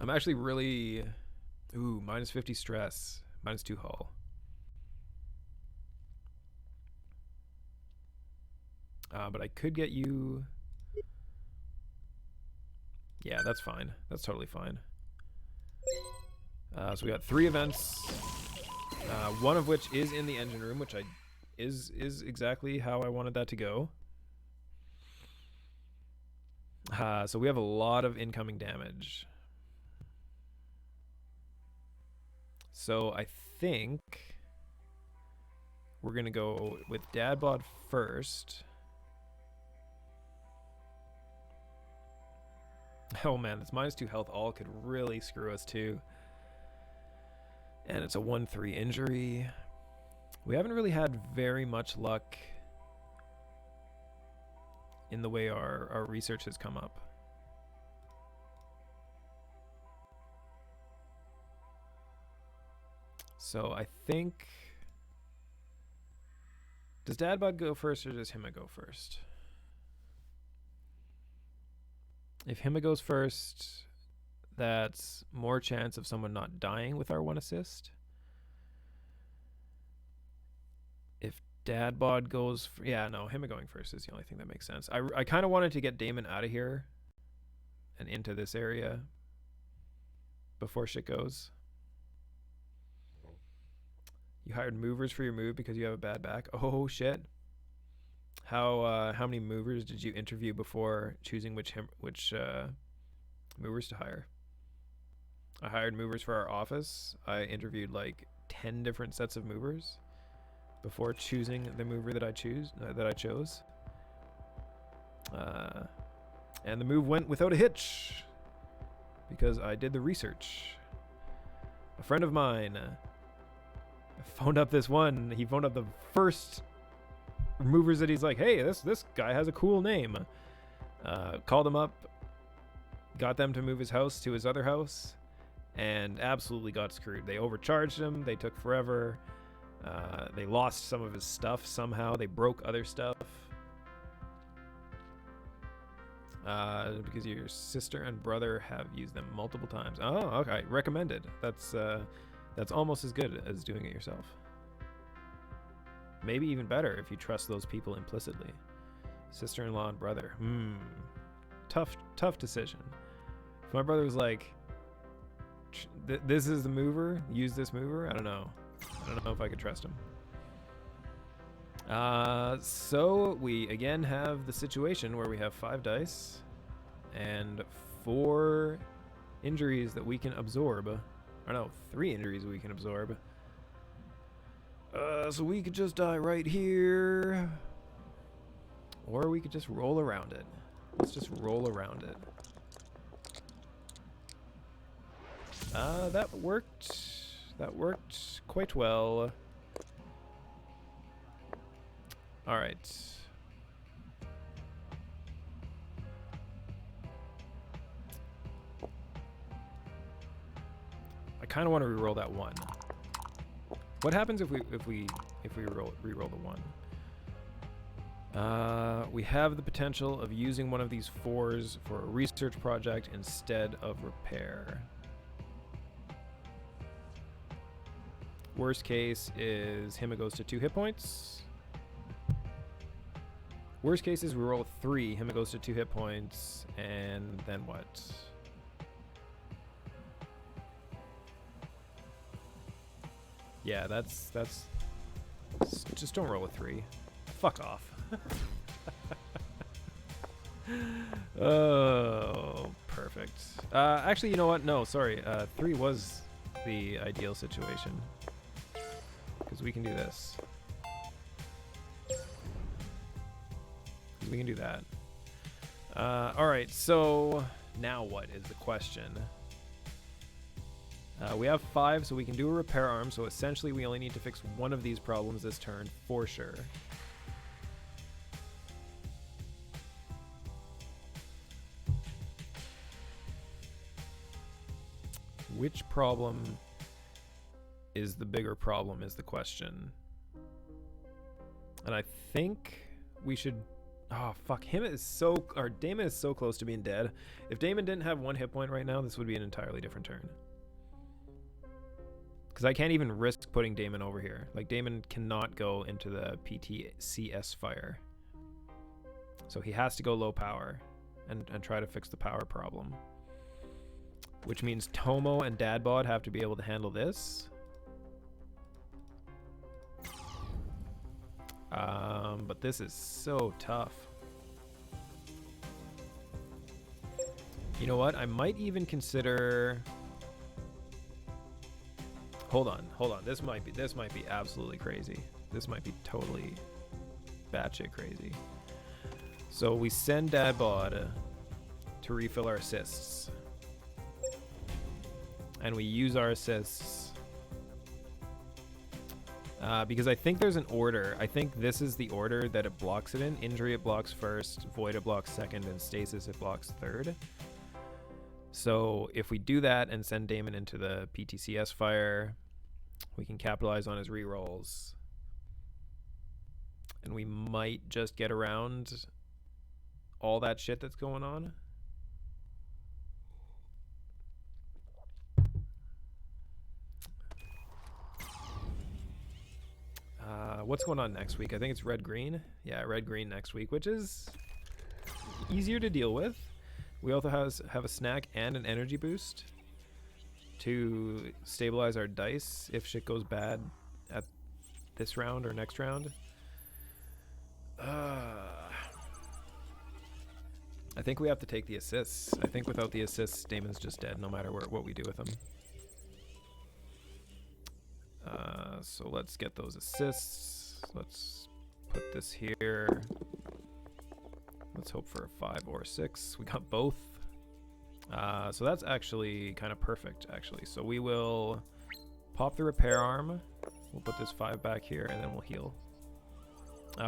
I'm actually really... Ooh, minus 50 stress. Minus 2 hull. But I could get you... Yeah, that's fine. That's totally fine. So we got 3 events. One of which is in the engine room, which is exactly how I wanted that to go. So we have a lot of incoming damage. So I think we're gonna go with Dad Bod first. Oh man, this minus 2 health all could really screw us too. And it's a 1-3 injury. We haven't really had very much luck in the way our research has come up. So I think... Does Dadbod go first or does Hima go first? If Hima goes first, that's more chance of someone not dying with our 1 assist. If Dadbod goes... yeah, no, Hima going first is the only thing that makes sense. I kind of wanted to get Damon out of here and into this area before shit goes. You hired movers for your move because you have a bad back. Oh shit! How many movers did you interview before choosing which movers to hire? I hired movers for our office. I interviewed like 10 different sets of movers before choosing the mover that I chose. And the move went without a hitch because I did the research. A friend of mine phoned up this one. He phoned up the first movers that he's like, hey, this guy has a cool name. Called him up, got them to move his house to his other house, and absolutely got screwed. They overcharged him. They took forever. They lost some of his stuff somehow. They broke other stuff. Because your sister and brother have used them multiple times. Oh, okay. Recommended. That's almost as good as doing it yourself. Maybe even better if you trust those people implicitly. Sister-in-law and brother. Tough decision. If my brother was like, this is the mover, use this mover, I don't know if I could trust him. So we again have the situation where we have 5 dice and 4 injuries that we can absorb. Or no, 3 injuries we can absorb. So we could just die right here. Or we could just roll around it. Let's just roll around it. That worked. That worked quite well. Alright. I kind of want to reroll that 1. What happens if we reroll the 1? We have the potential of using one of these 4s for a research project instead of repair. Worst case is Hima goes to 2 hit points. Worst case is we roll 3, Hima goes to 2 hit points, and then what? Yeah, that's just don't roll a 3. Fuck off. Oh, perfect. Actually, you know what? No, sorry. 3 was the ideal situation. Because we can do this. We can do that. Alright, so now what is the question? We have 5, so we can do a repair arm, so essentially we only need to fix one of these problems this turn, for sure. Which problem is the bigger problem is the question. And I think we should Oh, fuck. Damon is so close to being dead. If Damon didn't have 1 hit point right now, this would be an entirely different turn. Because I can't even risk putting Damon over here. Like, Damon cannot go into the PTCS fire. So he has to go low power and try to fix the power problem. Which means Tomo and Dadbod have to be able to handle this. But this is so tough. You know what? I might even consider... Hold on. This might be absolutely crazy. This might be totally batshit crazy. So we send Dadbod to refill our assists. And we use our assists. Because I think there's an order. I think this is the order that it blocks it in. Injury it blocks first, Void it blocks second, and Stasis it blocks third. So if we do that and send Damon into the PTCS fire, we can capitalize on his rerolls. And we might just get around all that shit that's going on. What's going on next week? I think it's red-green. Yeah, red-green next week, which is easier to deal with. We also have a snack and an energy boost to stabilize our dice if shit goes bad at this round or next round. I think we have to take the assists. I think without the assists, Damon's just dead no matter what we do with him. So let's get those assists. Let's put this here. Let's hope for a 5 or a 6. We got both. So that's actually kind of perfect, actually. So we will pop the repair arm. We'll put this 5 back here, and then we'll heal.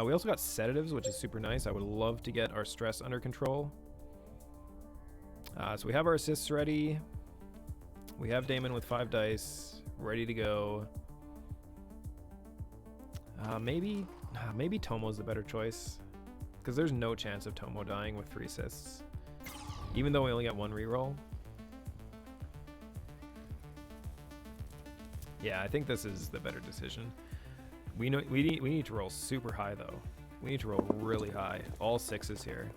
We also got sedatives, which is super nice. I would love to get our stress under control. So we have our assists ready. We have Damon with 5 dice, ready to go. Maybe Tomo's the better choice, because there's no chance of Tomo dying with 3 assists, even though we only got 1 reroll. Yeah, I think this is the better decision. We need to roll super high though. We need to roll really high. All 6s here.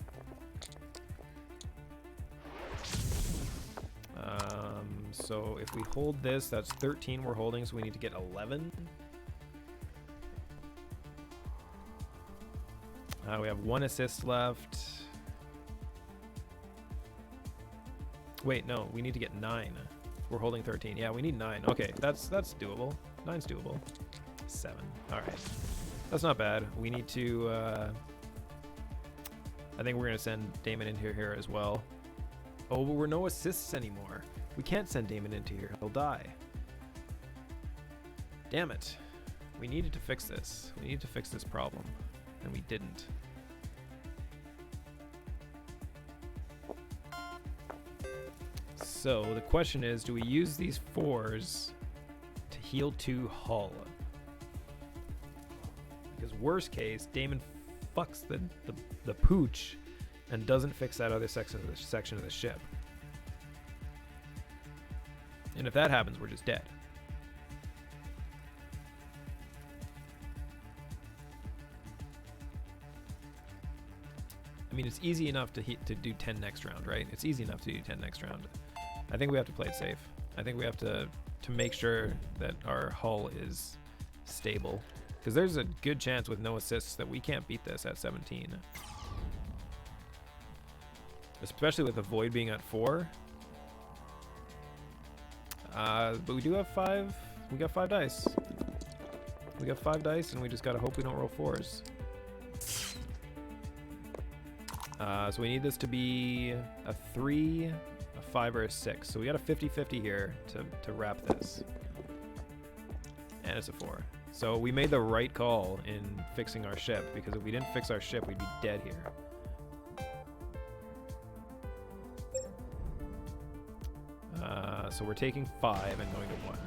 So if we hold this, that's 13 we're holding, so we need to get 11. We have 1 assist left. Wait, no, we need to get 9. We're holding 13. Yeah, we need 9. Okay, that's doable. 9's doable. 7. All right, that's not bad. We need to. I think we're gonna send Damon into here as well. Oh, but we're no assists anymore. We can't send Damon into here. He'll die. Damn it. We needed to fix this. We needed to fix this problem, and we didn't. So the question is, do we use these 4s to heal 2 Hull? Because worst case, Damon fucks the pooch and doesn't fix that other section of the ship. And if that happens, we're just dead. I mean, it's easy enough to do 10 next round, right? It's easy enough to do 10 next round. I think we have to play it safe. I think we have to make sure that our hull is stable. Because there's a good chance with no assists that we can't beat this at 17. Especially with the Void being at 4. But we do have 5. We got 5 dice. We got 5 dice, and we just gotta hope we don't roll 4s. So we need this to be a 3, a 5, or a 6. So we got a 50-50 here to wrap this. And it's a 4. So we made the right call in fixing our ship, because if we didn't fix our ship, we'd be dead here. So we're taking 5 and going to 1.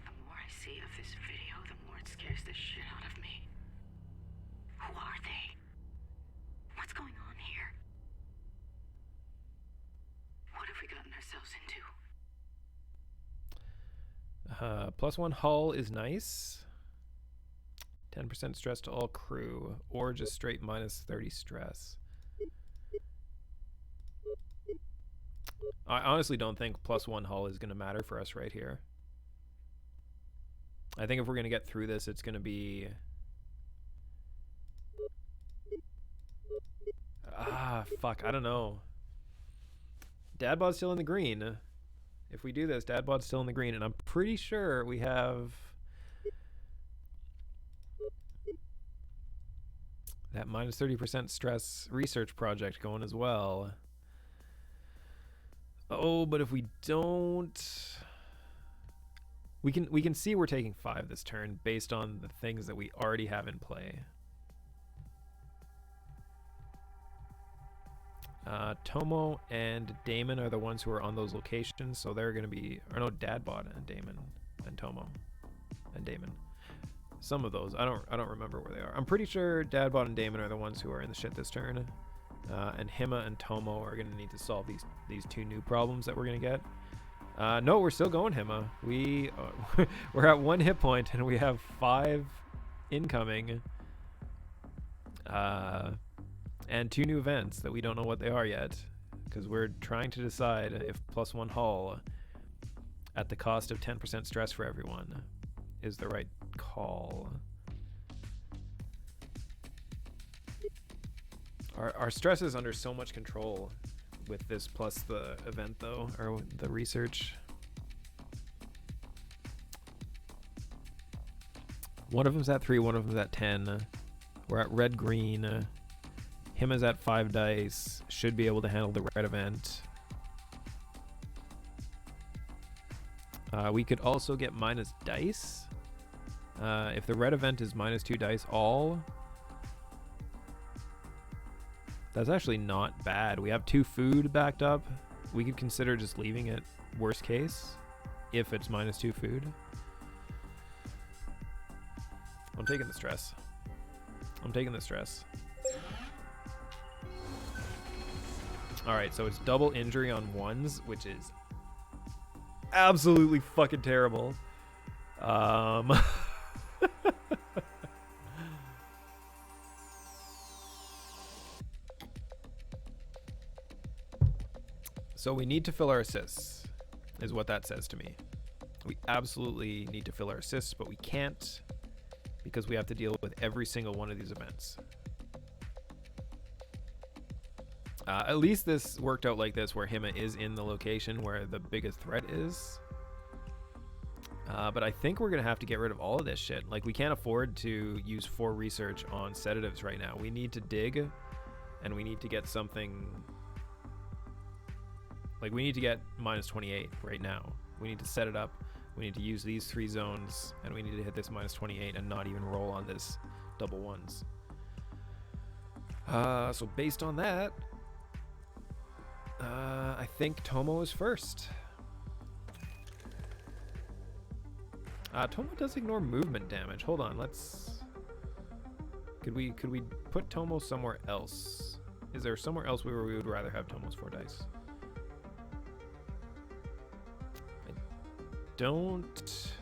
The more I see of this video, the more it scares the shit out of me. +1 hull is nice. 10% stress to all crew, or just straight -30 stress. I honestly don't think +1 hull is going to matter for us right here. I think if we're going to get through this, it's going to be... fuck, I don't know. Dadbod's still in the green. If we do this, Dadbod's still in the green, and I'm pretty sure we have that -30% stress research project going as well. Oh, but if we don't, we can see we're taking 5 this turn based on the things that we already have in play. Tomo and Damon are the ones who are on those locations, so they're going to be, or no, Dadbod and Damon and Tomo and Damon. Some of those, I don't remember where they are. I'm pretty sure Dadbod and Damon are the ones who are in the shit this turn, and Hima and Tomo are going to need to solve these 2 new problems that we're going to get. No, we're still going Hima. We're at 1 hit point and we have 5 incoming. And 2 new events that we don't know what they are yet, because we're trying to decide if +1 hull at the cost of 10% stress for everyone is the right call. Our stress is under so much control with this plus the event though, or the research. One of them's at 3, one of them's at 10. We're at red-green. Him is at 5 dice, should be able to handle the red event. We could also get minus dice. If the red event is -2 dice all, that's actually not bad. We have 2 food backed up. We could consider just leaving it worst case if it's -2 food. I'm taking the stress. I'm taking the stress. Alright, so it's double injury on 1s, which is absolutely fucking terrible. So we need to fill our assists, is what that says to me. We absolutely need to fill our assists, but we can't because we have to deal with every single one of these events. At least this worked out like this, where Hima is in the location where the biggest threat is. But I think we're going to have to get rid of all of this shit. Like, we can't afford to use 4 research on sedatives right now. We need to dig, and we need to get something... Like, we need to get -28 right now. We need to set it up. We need to use these 3 zones, and we need to hit this -28 and not even roll on this double 1s. So based on that... I think Tomo is first. Tomo does ignore movement damage. Hold on, let's... Could we put Tomo somewhere else? Is there somewhere else where we would rather have Tomo's 4 dice? I don't...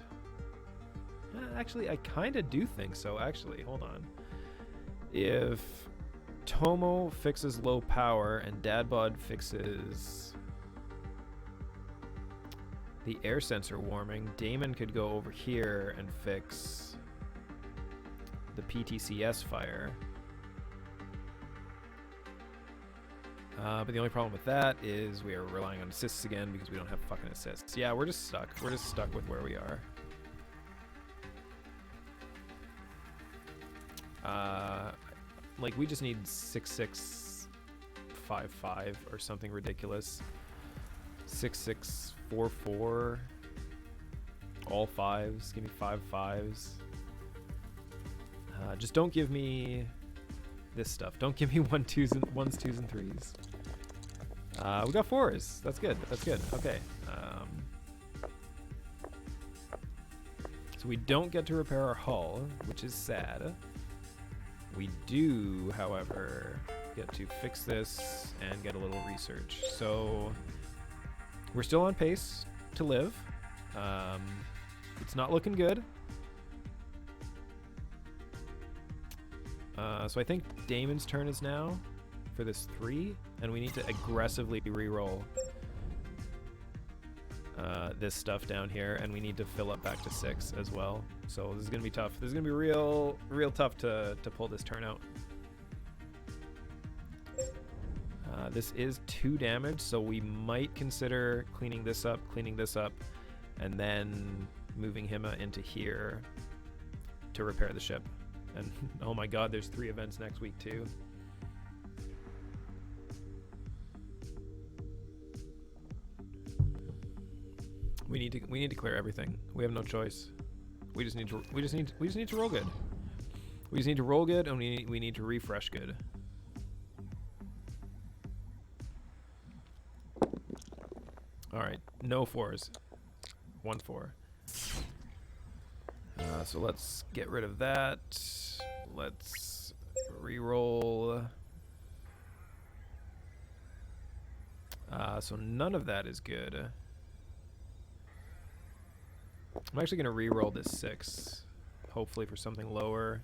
Actually, I kind of do think so, actually. Hold on. If... Tomo fixes low power and Dadbod fixes the air sensor warming, Damon could go over here and fix the PTCS fire. But the only problem with that is we are relying on assists again because we don't have fucking assists. Yeah, we're just stuck. We're just stuck with where we are. Like, we just need 6655 or something ridiculous. 6644. All 5s. Give me 5 5s. Just don't give me this stuff. Don't give me 1s, 2s, and 3s. We got 4s. That's good. That's good. Okay. So we don't get to repair our hull, which is sad. We do, however, get to fix this and get a little research. So we're still on pace to live. It's not looking good. So I think Damon's turn is now for this 3, and we need to aggressively re-roll this stuff down here, and we need to fill up back to 6 as well. So this is gonna be tough. This is gonna be real tough to pull this turn out. This is 2 damage, so we might consider cleaning this up, and then moving him into here to repair the ship. And oh my god, there's 3 events next week too. We need to clear everything. We have no choice. We just need to roll good. We just need to roll good, and we need to refresh good. All right, no 4s. 1 4. So let's get rid of that. Let's re-roll. So none of that is good. I'm actually going to re-roll this 6, hopefully for something lower.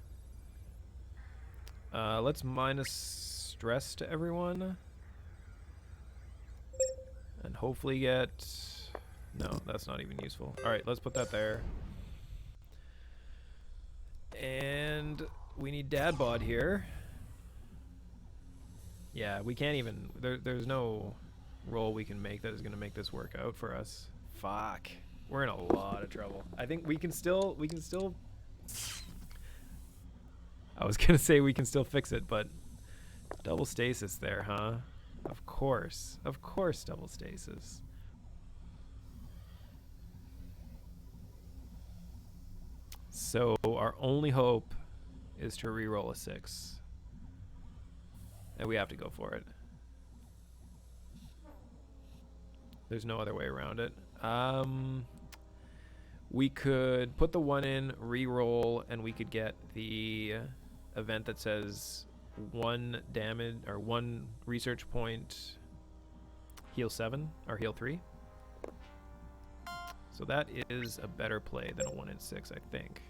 Let's minus stress to everyone. And hopefully get... No, that's not even useful. Alright, let's put that there. And we need dad bod here. Yeah, we can't even... There's no roll we can make that is going to make this work out for us. Fuck. We're in a lot of trouble. I think we can still... I was going to say we can still fix it, but... Double stasis there, huh? Of course. Of course double stasis. So our only hope is to re-roll a 6. And we have to go for it. There's no other way around it. We could put the 1 in, re-roll, and we could get the event that says 1 damage or 1 research point, heal 7 or heal 3. So that is a better play than a 1 in 6, I think.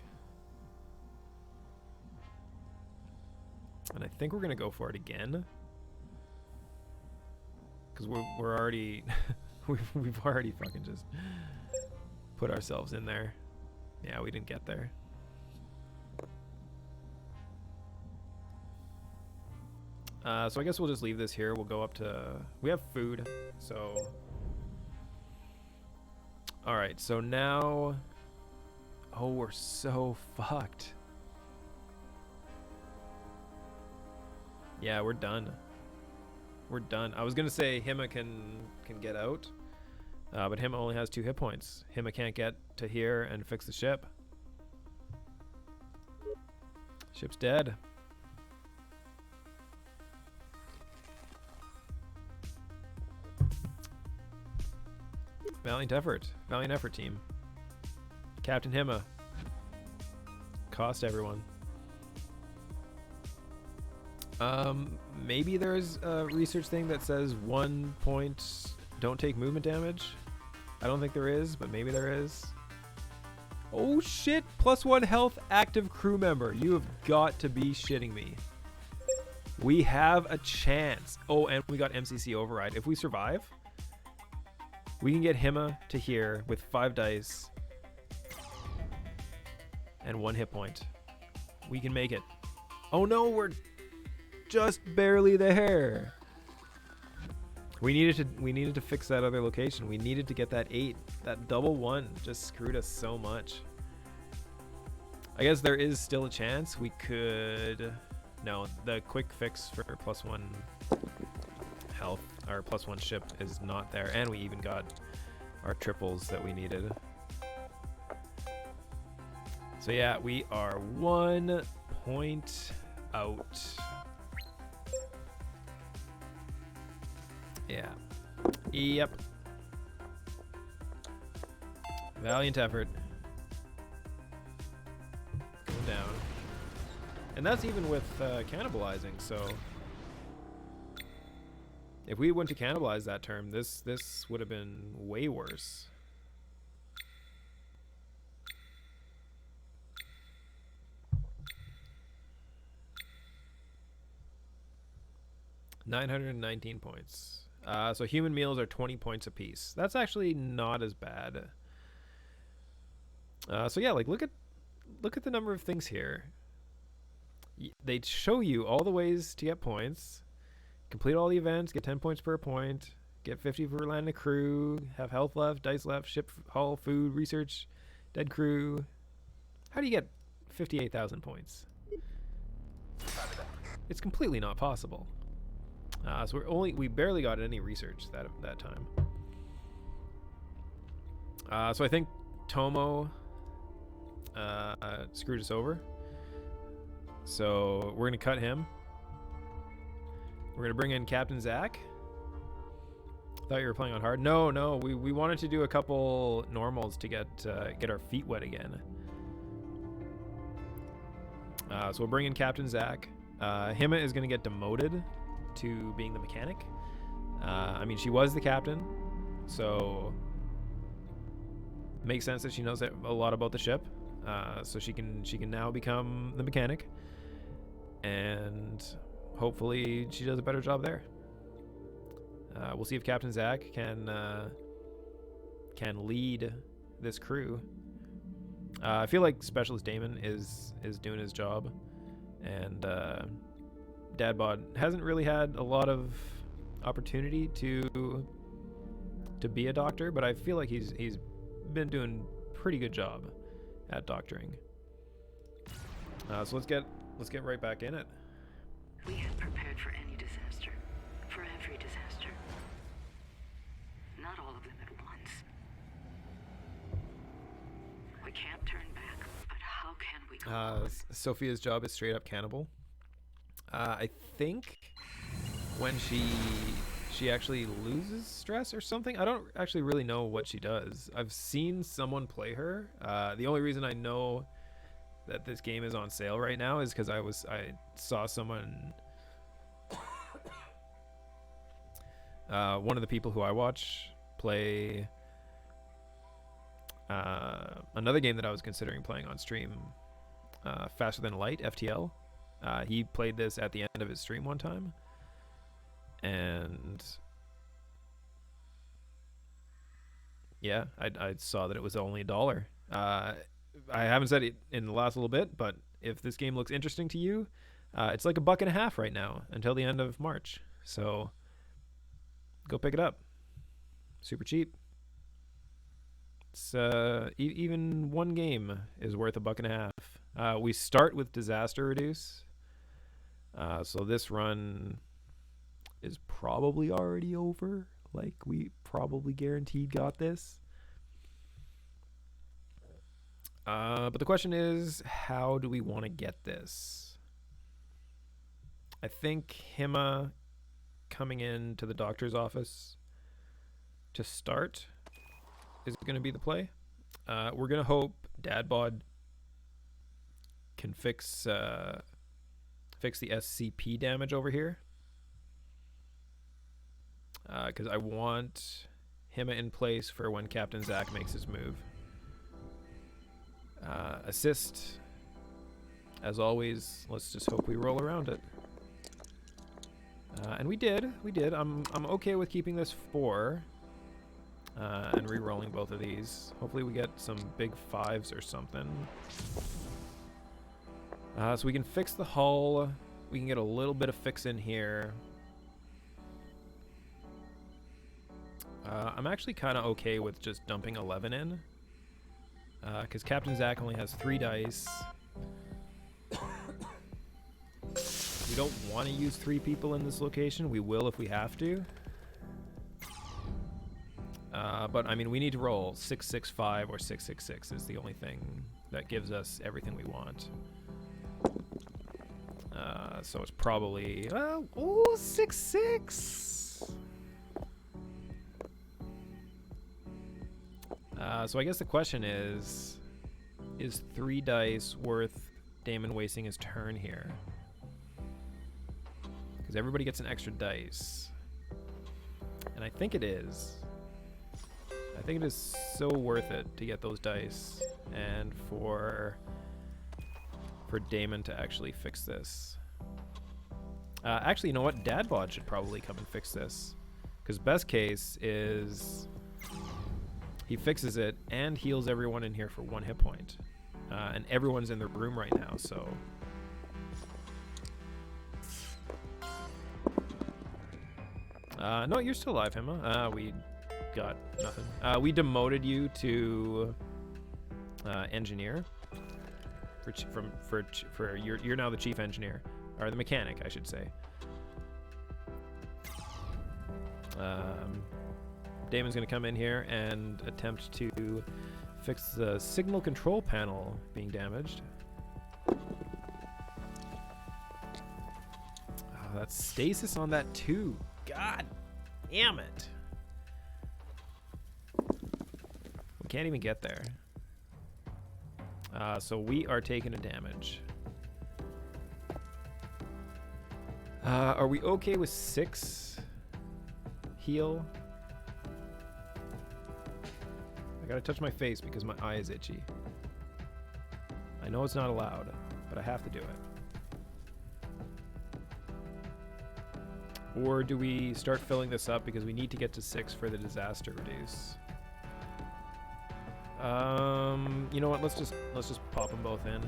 And I think we're gonna go for it again, because we're already we've already fucking just put ourselves in there. Yeah, we didn't get there. So I guess we'll just leave this here. We'll go up to... We have food, so... Alright, so now... Oh, we're so fucked. Yeah, we're done. We're done. I was gonna say Hima can get out, but Hima only has 2 hit points. Hima can't get to here and fix the ship. Ship's dead. Valiant effort. Valiant effort, team. Captain Hima. Cost everyone. Maybe there's a research thing that says 1 point, don't take movement damage. I don't think there is, but maybe there is. Oh shit, +1 health active crew member. You have got to be shitting me. We have a chance. Oh, and we got MCC override. If we survive, we can get Hima to here with 5 dice and 1 hit point. We can make it. Oh no, we're just barely there. We needed to fix that other location. We needed to get that 8. That double 1 just screwed us so much. I guess there is still a chance we could... No, the quick fix for +1 health, our +1 ship is not there, and we even got our triples that we needed. So yeah, we are 1 point out. Yeah. Yep. Valiant effort. Going down. And that's even with cannibalizing, so... If we went to cannibalize that term, this would have been way worse. 919 points. So human meals are 20 points apiece. That's actually not as bad. So yeah, like look at the number of things here. They show you all the ways to get points. Complete all the events, get 10 points per point, get 50 per land and crew, have health left, dice left, ship, hull, food, research, dead crew. How do you get 58,000 points? It's completely not possible. So we barely got any research that time. So I think Tomo screwed us over. So we're gonna cut him. We're gonna bring in Captain Zach. Thought you were playing on hard. No, we wanted to do a couple normals to get our feet wet again. So we'll bring in Captain Zach. Hima is gonna get demoted to being the mechanic. I mean, she was the captain, so makes sense that she knows a lot about the ship. So she can now become the mechanic, and hopefully she does a better job there. We'll see if Captain Zach can lead this crew. I feel like Specialist Damon is doing his job, and Dadbod hasn't really had a lot of opportunity to be a doctor, but I feel like he's been doing a pretty good job at doctoring. So let's get right back in it. We had prepared for any disaster, for every disaster. Not all of them at once. We can't turn back, but how can we go Sophia's job is straight up cannibal. I think when she actually loses stress or something. I don't actually really know what she does. I've seen someone play her. The only reason I know that this game is on sale right now is because I saw someone, one of the people who I watch play another game that I was considering playing on stream, Faster Than Light, FTL. He played this at the end of his stream one time, and yeah, I saw that it was only $1. I haven't said it in the last little bit, but if this game looks interesting to you, it's like $1.50 right now until the end of March. So go pick it up. Super cheap. It's even one game is worth $1.50. We start with disaster reduce. So this run is probably already over. Like, we probably guaranteed got this. But the question is, how do we want to get this? I think Hima coming into the doctor's office to start is going to be the play. We're going to hope Dadbod can fix the SCP damage over here. Because I want Hima in place for when Captain Zach makes his move. Assist, as always. Let's just hope we roll around it. And we did. I'm okay with keeping this 4 and re-rolling both of these. Hopefully we get some big 5s or something. So we can fix the hull. We can get a little bit of fix in here. I'm actually kind of okay with just dumping 11 in. Because Captain Zach only has 3 dice. We don't want to use 3 people in this location. We will if we have to. But I mean, we need to roll 665 or 666 is the only thing that gives us everything we want. So it's probably 6-6. So I guess the question is 3 dice worth Damon wasting his turn here? Because everybody gets an extra dice. And I think it is. I think it is so worth it to get those dice and for Damon to actually fix this. Actually, you know what? Dadbod should probably come and fix this. Because best case is he fixes it and heals everyone in here for 1 hit point. And everyone's in the room right now, so... no, you're still alive, Hema. We got nothing. We demoted you to engineer. You're now the chief engineer, or the mechanic, I should say. Damon's gonna come in here and attempt to fix the signal control panel being damaged. That's stasis on that too. God damn it. We can't even get there. So we are taking a damage. Are we okay with 6 heal? I gotta touch my face because my eye is itchy. I know it's not allowed, but I have to do it. Or do we start filling this up because we need to get to 6 for the disaster reduce? You know what? Let's just pop them both in.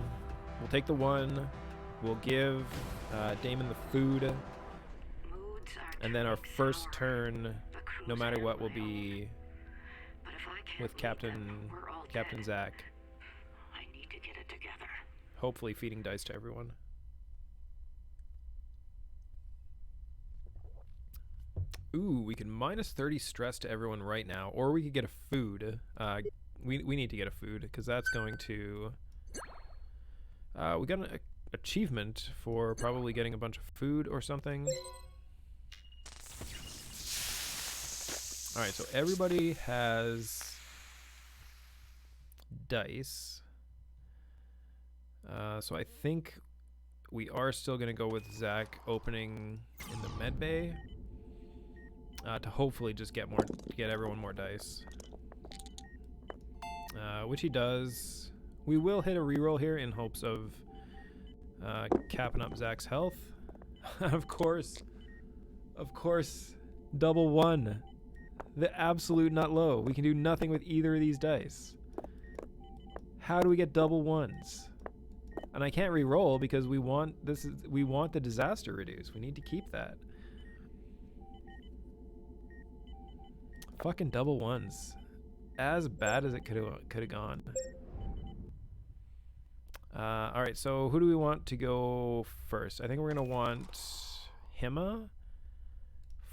We'll take the 1. We'll give Damon the food, and then our first turn, no matter what, will be with Captain Zach. I need to get it together. Hopefully, feeding dice to everyone. Ooh, we can minus 30 stress to everyone right now, or we could get a food. We need to get a food because that's going to. We got an achievement for probably getting a bunch of food or something. All right, so everybody has dice. So I think we are still going to go with Zach opening in the med bay to hopefully just get everyone more dice. Which he does. We will hit a reroll here in hopes of capping up Zach's health. Of course, double 1. The absolute nut low. We can do nothing with either of these dice. How do we get double 1s? And I can't re-roll because we want the disaster reduce. We need to keep that. Fucking double 1s. As bad as it could have gone. All right, so who do we want to go first? I think we're gonna want Hema.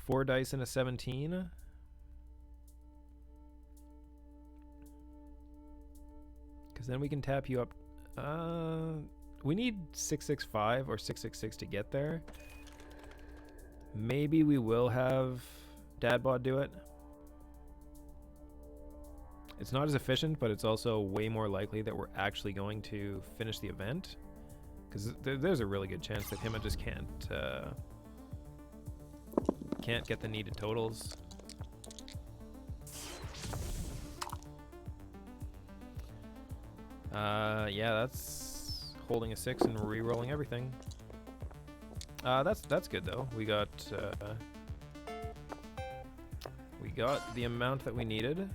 4 dice and a 17. Because then we can tap you up. We need 665 or 666 to get there. Maybe we will have Dadbod do it. It's not as efficient, but it's also way more likely that we're actually going to finish the event. Because there's a really good chance that Hima just can't get the needed totals. Yeah, that's holding a 6 and re-rolling everything. That's good though. We got the amount that we needed.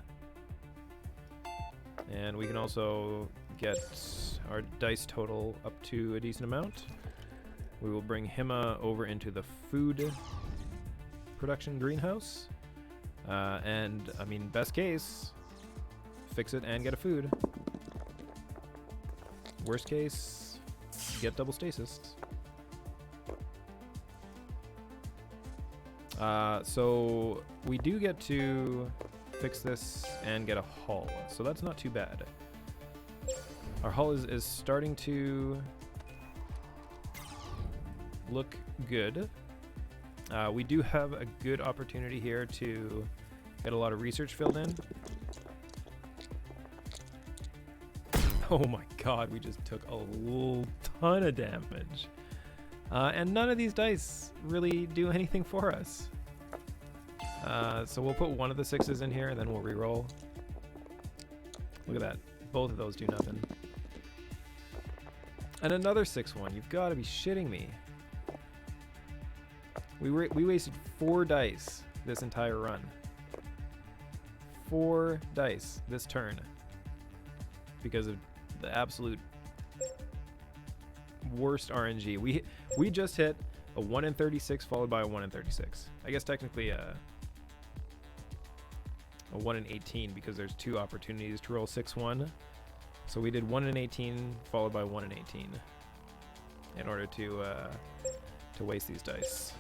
And we can also get our dice total up to a decent amount. We will bring Hima over into the food production greenhouse. And, I mean, best case, fix it and get a food. Worst case, get double stasis. So we do get to fix this and get a hull, so that's not too bad. Our hull is starting to look good. We do have a good opportunity here to get a lot of research filled in. Oh my god, we just took a ton of damage. And none of these dice really do anything for us. So we'll put one of the 6s in here and then we'll re-roll. Look at that. Both of those do nothing. And another 6-1. You've got to be shitting me. We wasted 4 dice this entire run. 4 dice this turn because of the absolute worst RNG. We just hit a 1 in 36 followed by a 1 in 36. I guess technically a 1 in 18 because there's 2 opportunities to roll 6-1. So we did 1 in 18 followed by 1 in 18 in order to waste these dice.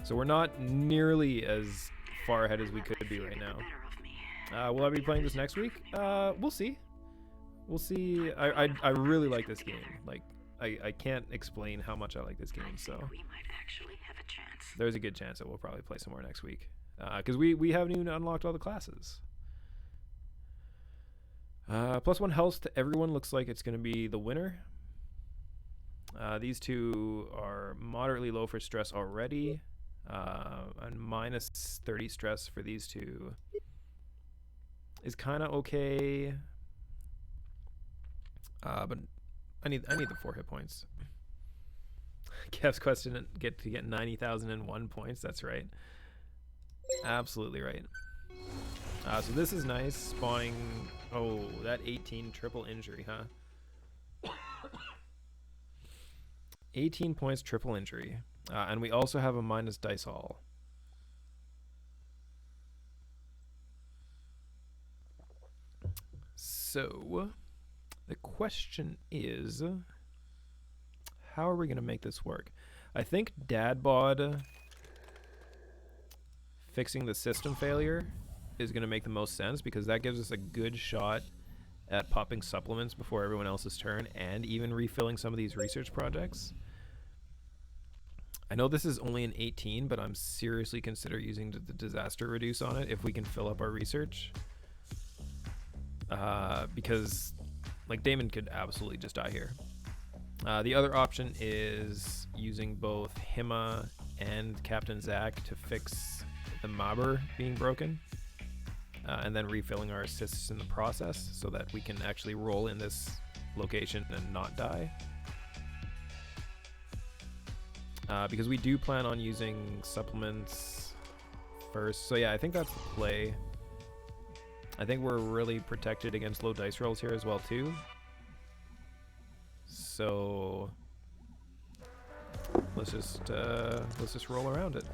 So we're not nearly as far ahead as we could be right now. Will I be playing this next week? We'll see. We'll see. I really like this game. Like, I can't explain how much I like this game. So we might actually have a chance. There's a good chance that we'll probably play some more next week. Because we haven't even unlocked all the classes. +1 health to everyone looks like it's going to be the winner. These two are moderately low for stress already. And -30 stress for these two is kind of okay. But I need the 4 hit points. Kev's question get 90,001 points. That's right. Absolutely right. So this is nice. Spawning. Oh, that 18 triple injury, huh? 18 points triple injury. And we also have a minus dice all. So the question is, how are we going to make this work? I think Dad Bod fixing the system failure is going to make the most sense because that gives us a good shot at popping supplements before everyone else's turn and even refilling some of these research projects. I know this is only an 18, but I'm seriously consider using the disaster reduce on it if we can fill up our research. Because like Damon could absolutely just die here. The other option is using both Hima and Captain Zach to fix the Mobber being broken. And then refilling our assists in the process so that we can actually roll in this location and not die. Because we do plan on using supplements first. So yeah, I think that's the play. I think we're really protected against low dice rolls here as well too. So let's just roll around it.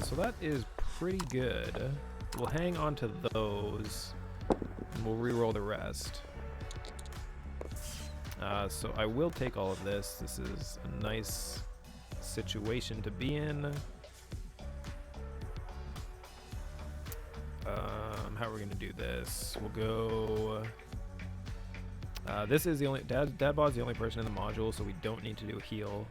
So that is pretty good. We'll hang on to those and we'll re-roll the rest. So I will take all of this. This is a nice situation to be in. How are we going to do this? We'll go... this is the only... Dad Bod's the only person in the module, so we don't need to do a heal.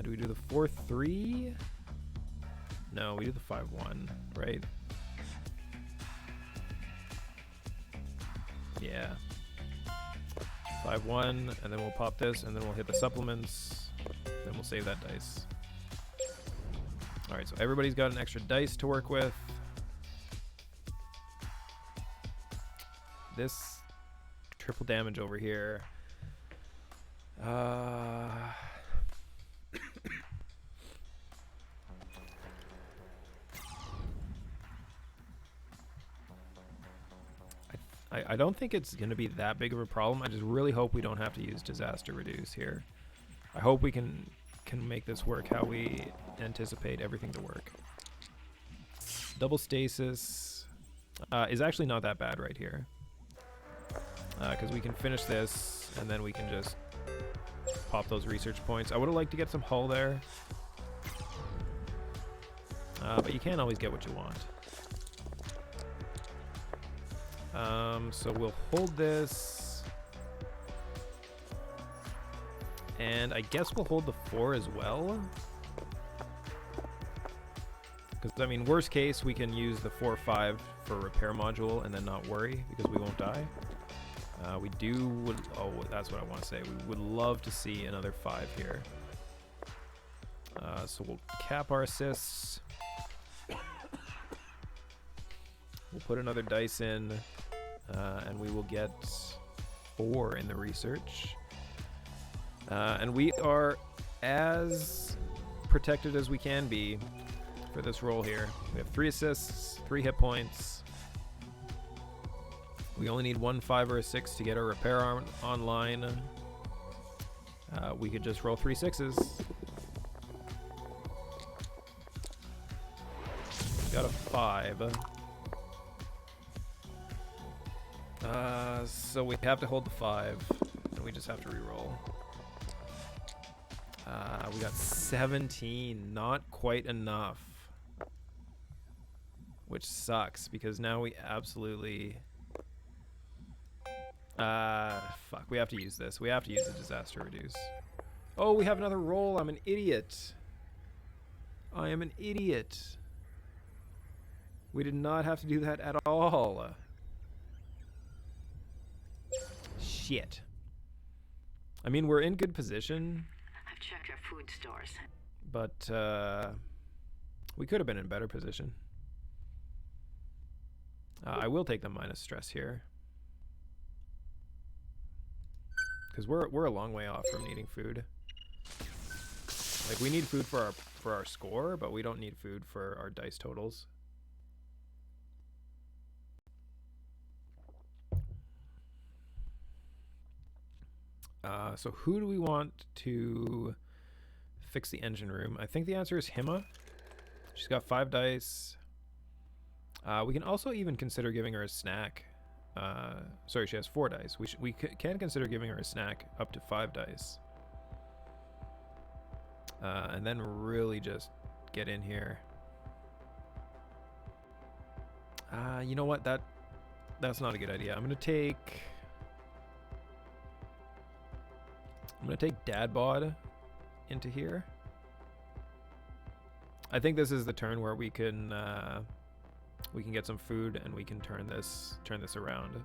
Do we do the 4-3? No, we do the 5-1, right? Yeah. 5-1, and then we'll pop this, and then we'll hit the supplements, then we'll save that dice. Alright, so everybody's got an extra dice to work with. This triple damage over here. I don't think it's going to be that big of a problem. I just really hope we don't have to use disaster reduce here. I hope we can make this work how we anticipate everything to work. Double stasis is actually not that bad right here. Because we can finish this and then we can just pop those research points. I would have liked to get some hull there. But you can't always get what you want. So we'll hold this. And I guess we'll hold the 4 as well. Because, I mean, worst case, we can use the 4-5 for repair module and then not worry because we won't die. Oh, that's what I want to say. We would love to see another 5 here. So we'll cap our assists. We'll put another dice in, and we will get 4 in the research. And we are as protected as we can be for this roll here. We have 3 assists, 3 hit points. We only need 1 5 or a 6 to get our repair arm online. We could just roll 3 6s. Got a 5. So we have to hold the 5, and we just have to re-roll. We got 17, not quite enough. Which sucks, because now we absolutely... fuck, we have to use this. We have to use the disaster reduce. Oh, we have another roll. I'm an idiot. I am an idiot. We did not have to do that at all. Shit. I mean, we're in good position. I've checked our food stores. But, we could have been in better position. I will take the minus stress here. Because we're a long way off from needing food. Like, we need food for our score, but we don't need food for our dice totals. So who do we want to fix the engine room? I think the answer is Hima. She's got 5 dice. We can also even consider giving her a snack. Sorry, she has 4 dice. We can consider giving her a snack up to 5 dice. And then really just get in here. You know what? That's not a good idea. I'm gonna take Dad Bod into here. I think this is the turn where we can get some food and we can turn this around.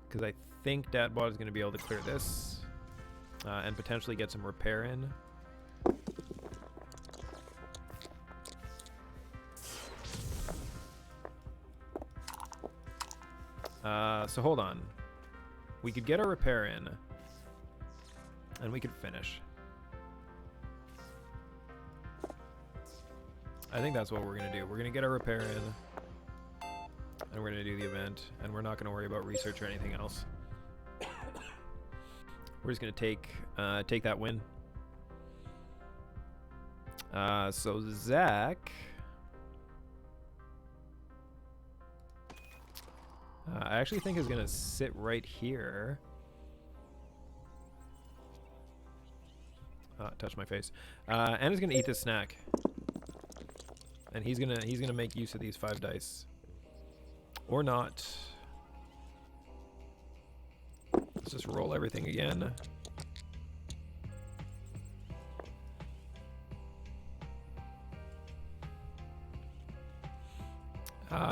Because I think Dad Bod is going to be able to clear this and potentially get some repair in. So hold on. We could get a repair in, and we could finish. I think that's what we're going to do. We're going to get our repair in, and we're going to do the event, and we're not going to worry about research or anything else. We're just going to take that win. So Zach... I actually think is going to sit right here. Touch my face. And is going to eat this snack. And he's gonna make use of these 5 dice. Or not. Let's just roll everything again.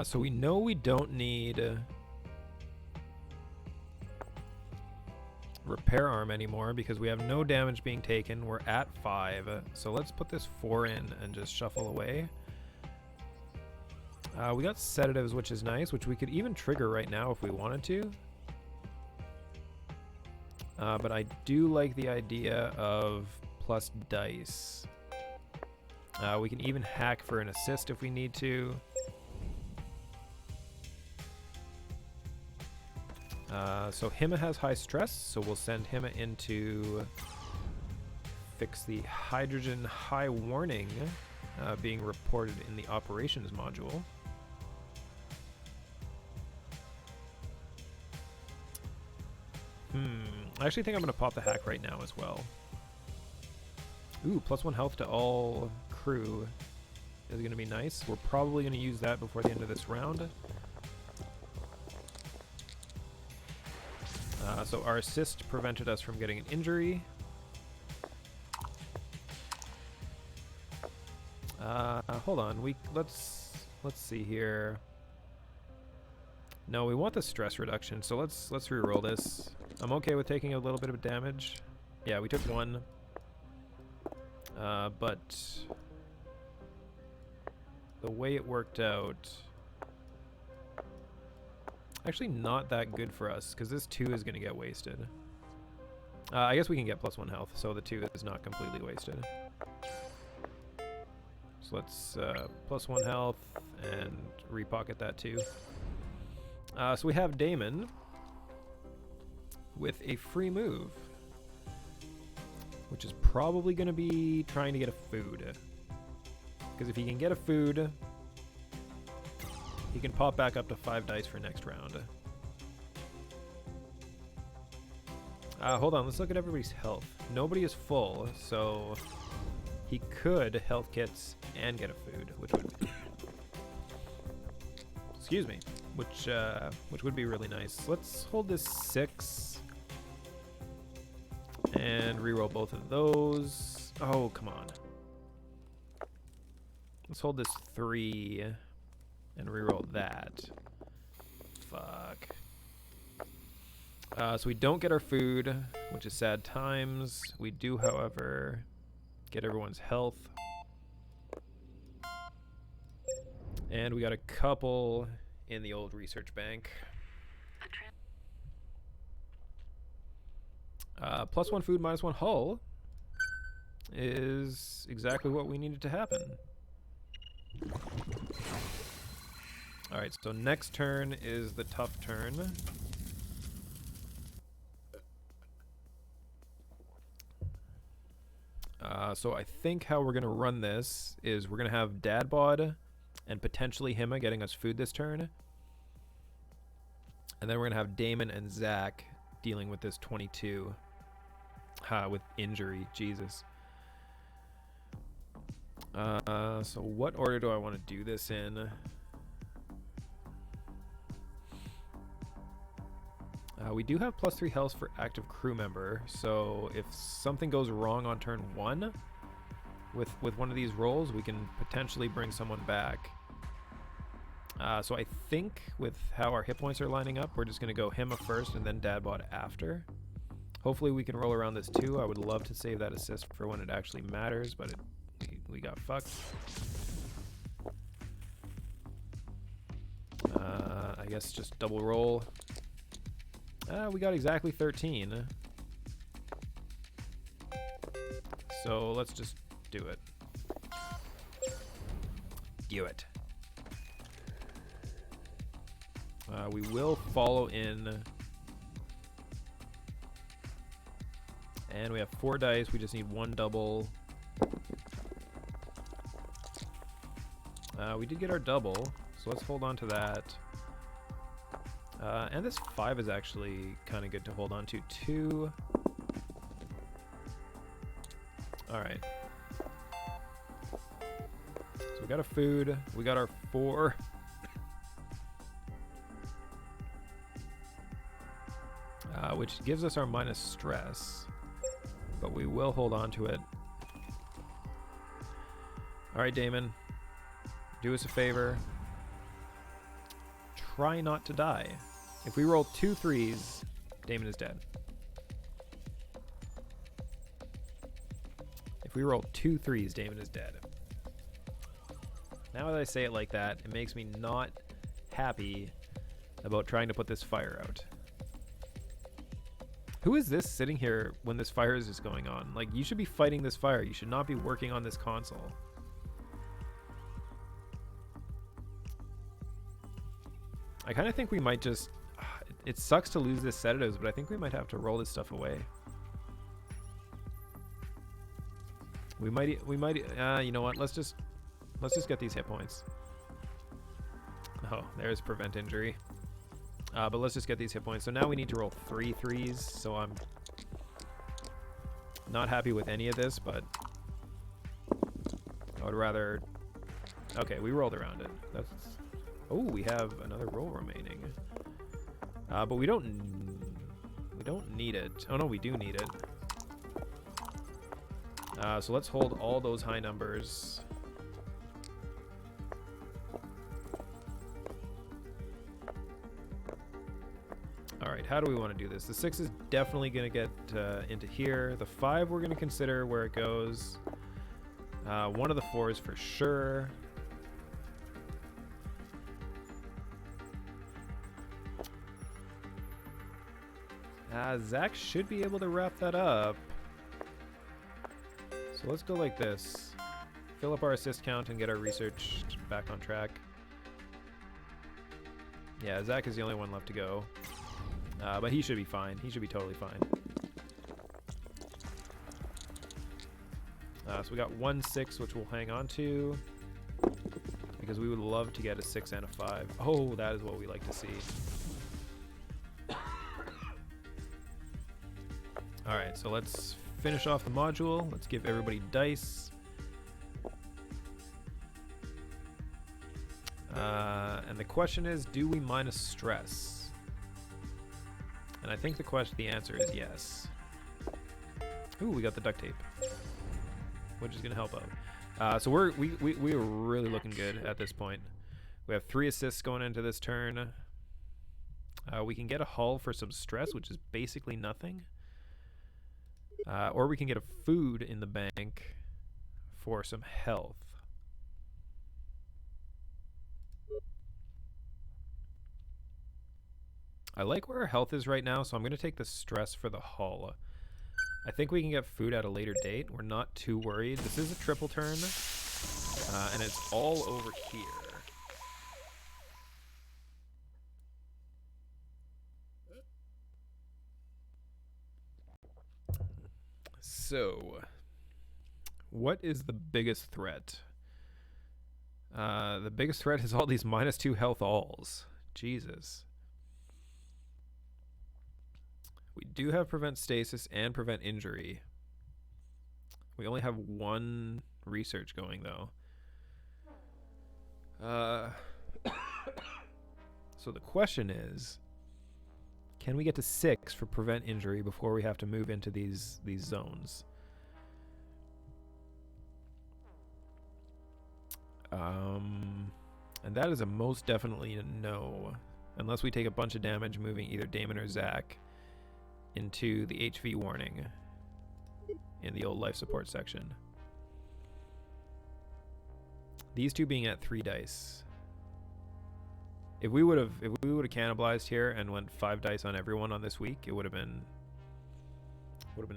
So we know we don't need repair arm anymore because we have no damage being taken. We're at 5. So let's put this 4 in and just shuffle away. We got sedatives, which is nice, which we could even trigger right now if we wanted to. But I do like the idea of plus dice. We can even hack for an assist if we need to. So Hima has high stress, so we'll send Hima in to fix the hydrogen high warning being reported in the operations module. I actually think I'm going to pop the hack right now as well. Ooh, +1 health to all crew is going to be nice. We're probably going to use that before the end of this round. So our assist prevented us from getting an injury. Hold on, let's see here. No, we want the stress reduction, so let's reroll this. I'm okay with taking a little bit of damage. Yeah, we took 1. But the way it worked out, actually not that good for us, because this 2 is going to get wasted. I guess we can get +1 health, so the 2 is not completely wasted. So let's +1 health and repocket that too. So we have Damon with a free move, which is probably going to be trying to get a food. Because if he can get a food, he can pop back up to 5 dice for next round. Hold on, let's look at everybody's health. Nobody is full, so he could health kits and get a food, which would excuse me, which would be really nice. Let's hold this 6 and reroll both of those. Oh, come on. Let's hold this 3 and reroll that. Fuck. So we don't get our food, which is sad times. We do, however, get everyone's health. And we got a couple in the old research bank. +1 food, -1 hull is exactly what we needed to happen. Alright, so next turn is the tough turn. So I think how we're going to run this is we're going to have Dadbod and potentially Hima getting us food this turn. And then we're going to have Damon and Zach dealing with this 22 with injury. Jesus. So what order do I want to do this in? We do have +3 health for active crew member, so if something goes wrong on turn 1 with one of these rolls, we can potentially bring someone back. So I think with how our hit points are lining up, we're just going to go Hima first and then Dadbot after. Hopefully we can roll around this too. I would love to save that assist for when it actually matters, but we got fucked. I guess just double roll. We got exactly 13. So let's just do it. Do it. We will follow in. And we have 4 dice. We just need 1 double. We did get our double, so let's hold on to that. And this 5 is actually kind of good to hold on to too. Alright. So we got a food. We got our 4. Which gives us our minus stress. But we will hold on to it. Alright, Damon. Do us a favor. Try not to die. If we roll 2 3s, Damon is dead. If we roll 2 3s, Damon is dead. Now that I say it like that, it makes me not happy about trying to put this fire out. Who is this sitting here when this fire is just going on? Like, you should be fighting this fire. You should not be working on this console. I kind of think we might just... It sucks to lose this sedatives, but I think we might have to roll this stuff away. We might, you know what? Let's just get these hit points. Oh, there's prevent injury. But let's just get these hit points. So now we need to roll 3 3s. So I'm not happy with any of this, but I would rather... Okay, we rolled around it. That's... Oh, we have another roll remaining. But we don't need it. Oh no, we do need it. So let's hold all those high numbers. Alright, how do we want to do this? The 6 is definitely going to get into here. The 5 we're going to consider where it goes. One of the 4s for sure. Zach should be able to wrap that up. So let's go like this. Fill up our assist count and get our research back on track. Yeah, Zach is the only one left to go. But he should be fine. He should be totally fine. So we got 1-6, which we'll hang on to. Because we would love to get a 6 and a 5. Oh, that is what we like to see. Alright, so let's finish off the module. Let's give everybody dice. And the question is, do we minus stress? And I think the answer is yes. Ooh, we got the duct tape, which is going to help out. So we are really looking good at this point. We have 3 assists going into this turn. We can get a hull for some stress, which is basically nothing. Or we can get a food in the bank for some health. I like where our health is right now, so I'm going to take the stress for the hull. I think we can get food at a later date. We're not too worried. This is a triple turn, and it's all over here. So, what is the biggest threat? The biggest threat is all these -2 health alls. Jesus. We do have prevent stasis and prevent injury. We only have 1 research going though. So the question is, can we get to 6 for prevent injury before we have to move into these zones? And that is a most definitely a no, unless we take a bunch of damage moving either Damon or Zach into the HV warning in the old life support section. These 2 being at 3 dice. If we would have cannibalized here and went 5 dice on everyone on this week, it would have been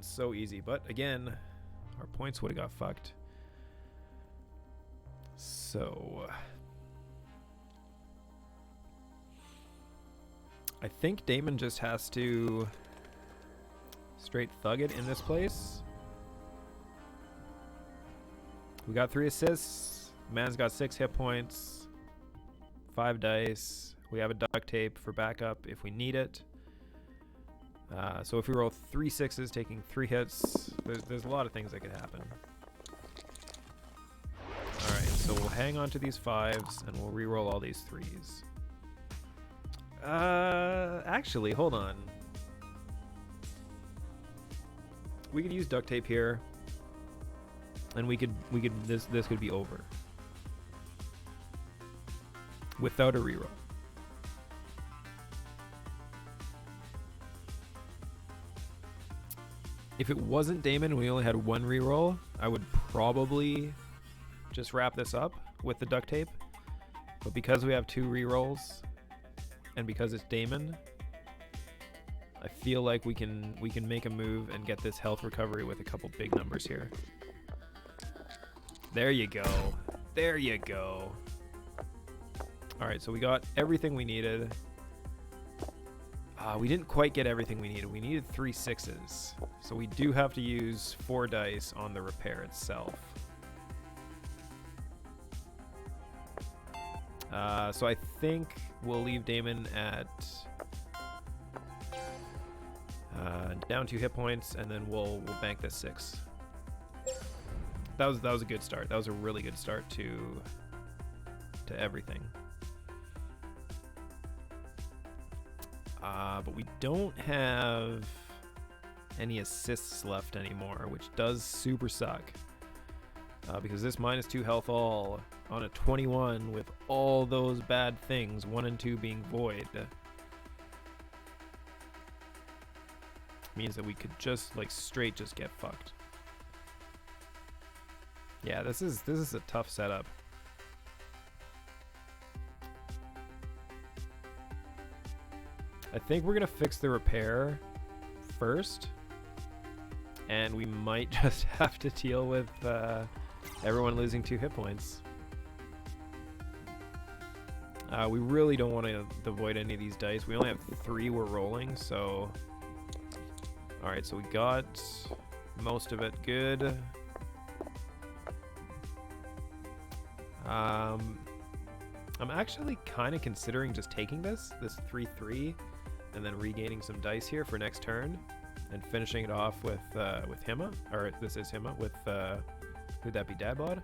so easy. But again, our points would have got fucked. So I think Damon just has to straight thug it in this place. We got 3 assists. Man's got 6 hit points. 5 dice. We have a duct tape for backup if we need it. So if we roll 3 6s, taking 3 hits, there's a lot of things that could happen. Alright, so we'll hang on to these 5s and we'll re-roll all these 3s. Actually, hold on. We could use duct tape here, and this could be over without a reroll. If it wasn't Damon and we only had 1 reroll, I would probably just wrap this up with the duct tape. But because we have 2 rerolls, and because it's Damon, I feel like we can make a move and get this health recovery with a couple big numbers here. There you go. There you go. Alright, so we got everything we needed. We didn't quite get everything we needed. We needed 3 6s. So we do have to use 4 dice on the repair itself. So I think we'll leave Damon at down 2 hit points, and then we'll bank this 6. That was a good start. That was a really good start to everything. But we don't have any assists left anymore, which does super suck. Because this -2 health all on a 21 with all those bad things, 1 and 2 being void, means that we could just straight get fucked. Yeah, this is a tough setup. I think we're gonna fix the repair first. And we might just have to deal with everyone losing 2 hit points. We really don't want to avoid any of these dice. We only have 3 we're rolling, so... Alright, so we got most of it good. I'm actually kind of considering just taking this 3-3, and then regaining some dice here for next turn, and finishing it off with Hima, or this is Hima, with, who'd that be, Dadbod?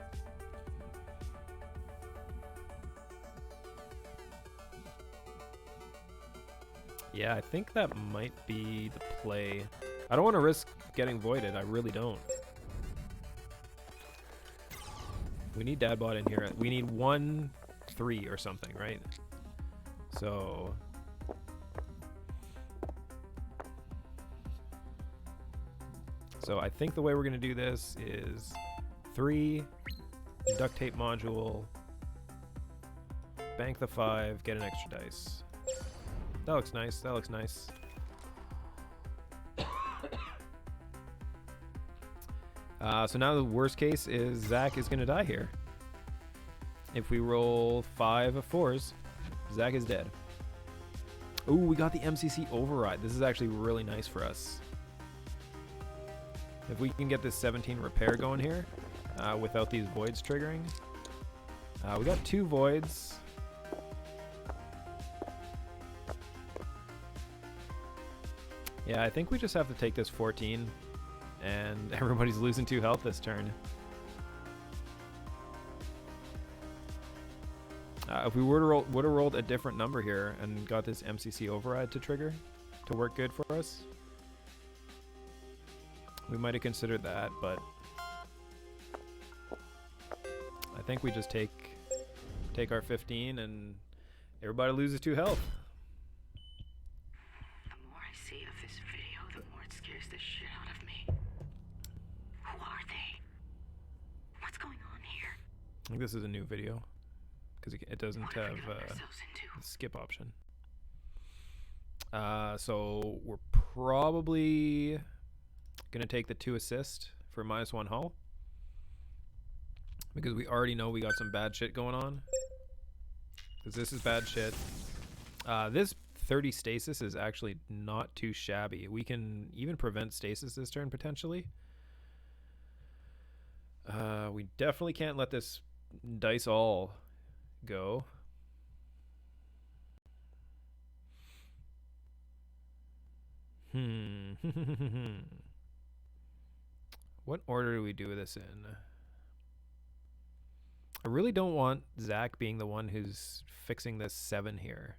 Yeah, I think that might be the play. I don't want to risk getting voided, I really don't. We need Dadbot in here. We need 1-3 or something, right? So... So I think the way we're going to do this is 3, duct tape module, bank the 5, get an extra dice. That looks nice, that looks nice. So now the worst case is Zach is going to die here. If we roll 5 of 4s, Zach is dead. Ooh, we got the MCC override. This is actually really nice for us. If we can get this 17 repair going here, without these voids triggering. We got 2 voids. Yeah, I think we just have to take this 14, and everybody's losing 2 health this turn. If we would have rolled a different number here and got this MCC override to trigger, to work good for us, we might have considered that, but I think we just take our 15 and everybody loses 2 health. The more I see of this video, the more it scares the shit out of me. Who are they? What's going on here? I think this is a new video because it doesn't have the skip option. So we're probably gonna take the 2 assist for -1 hull because we already know we got some bad shit going on. Because this is bad shit. This 30 stasis is actually not too shabby. We can even prevent stasis this turn potentially. We definitely can't let this dice all go. What order do we do this in? I really don't want Zach being the one who's fixing this 7 here,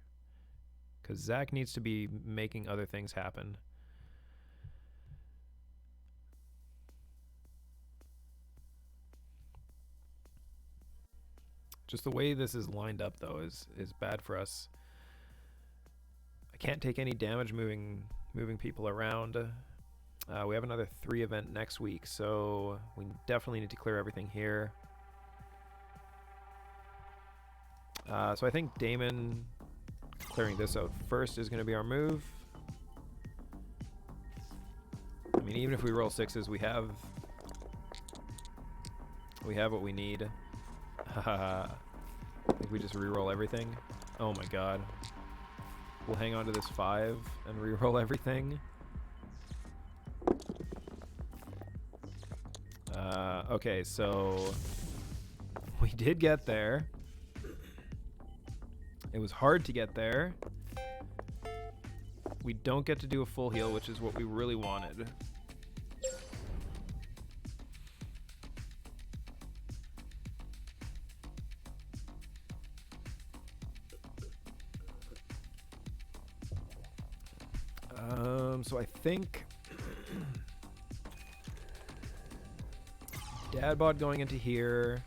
because Zach needs to be making other things happen. Just the way this is lined up though is bad for us. I can't take any damage moving people around. We have another 3 event next week, so we definitely need to clear everything here. So I think Damon clearing this out first is going to be our move. I mean, even if we roll 6s, we have what we need. I think we just re-roll everything. Oh my god. We'll hang on to this 5 and re-roll everything. Okay, so we did get there. It was hard to get there. We don't get to do a full heal, which is what we really wanted. So I think Dadbot going into here,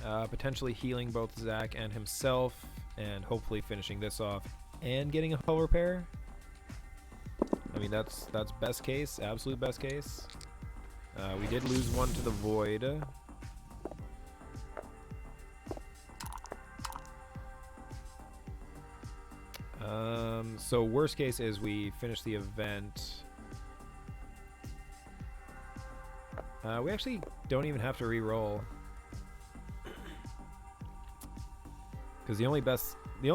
potentially healing both Zach and himself, and hopefully finishing this off and getting a hull repair. I mean, that's best case, absolute best case. We did lose 1 to the void. So worst case is we finish the event. We actually don't even have to re-roll. Because the only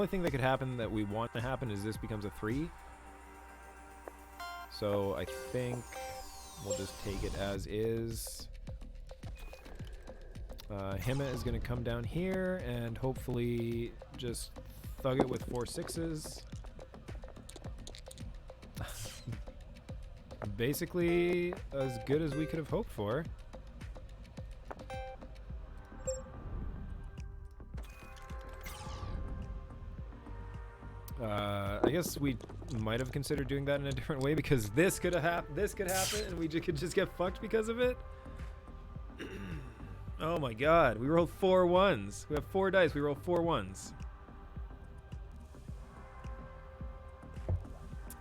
thing that could happen that we want to happen is this becomes a 3. So I think we'll just take it as is. Hima is going to come down here and hopefully just thug it with 4 6s. Basically as good as we could have hoped for. I guess we might have considered doing that in a different way because this could happen and we could just get fucked because of it. Oh my god, we rolled 4 1s. We have 4 dice, we rolled 4 1s.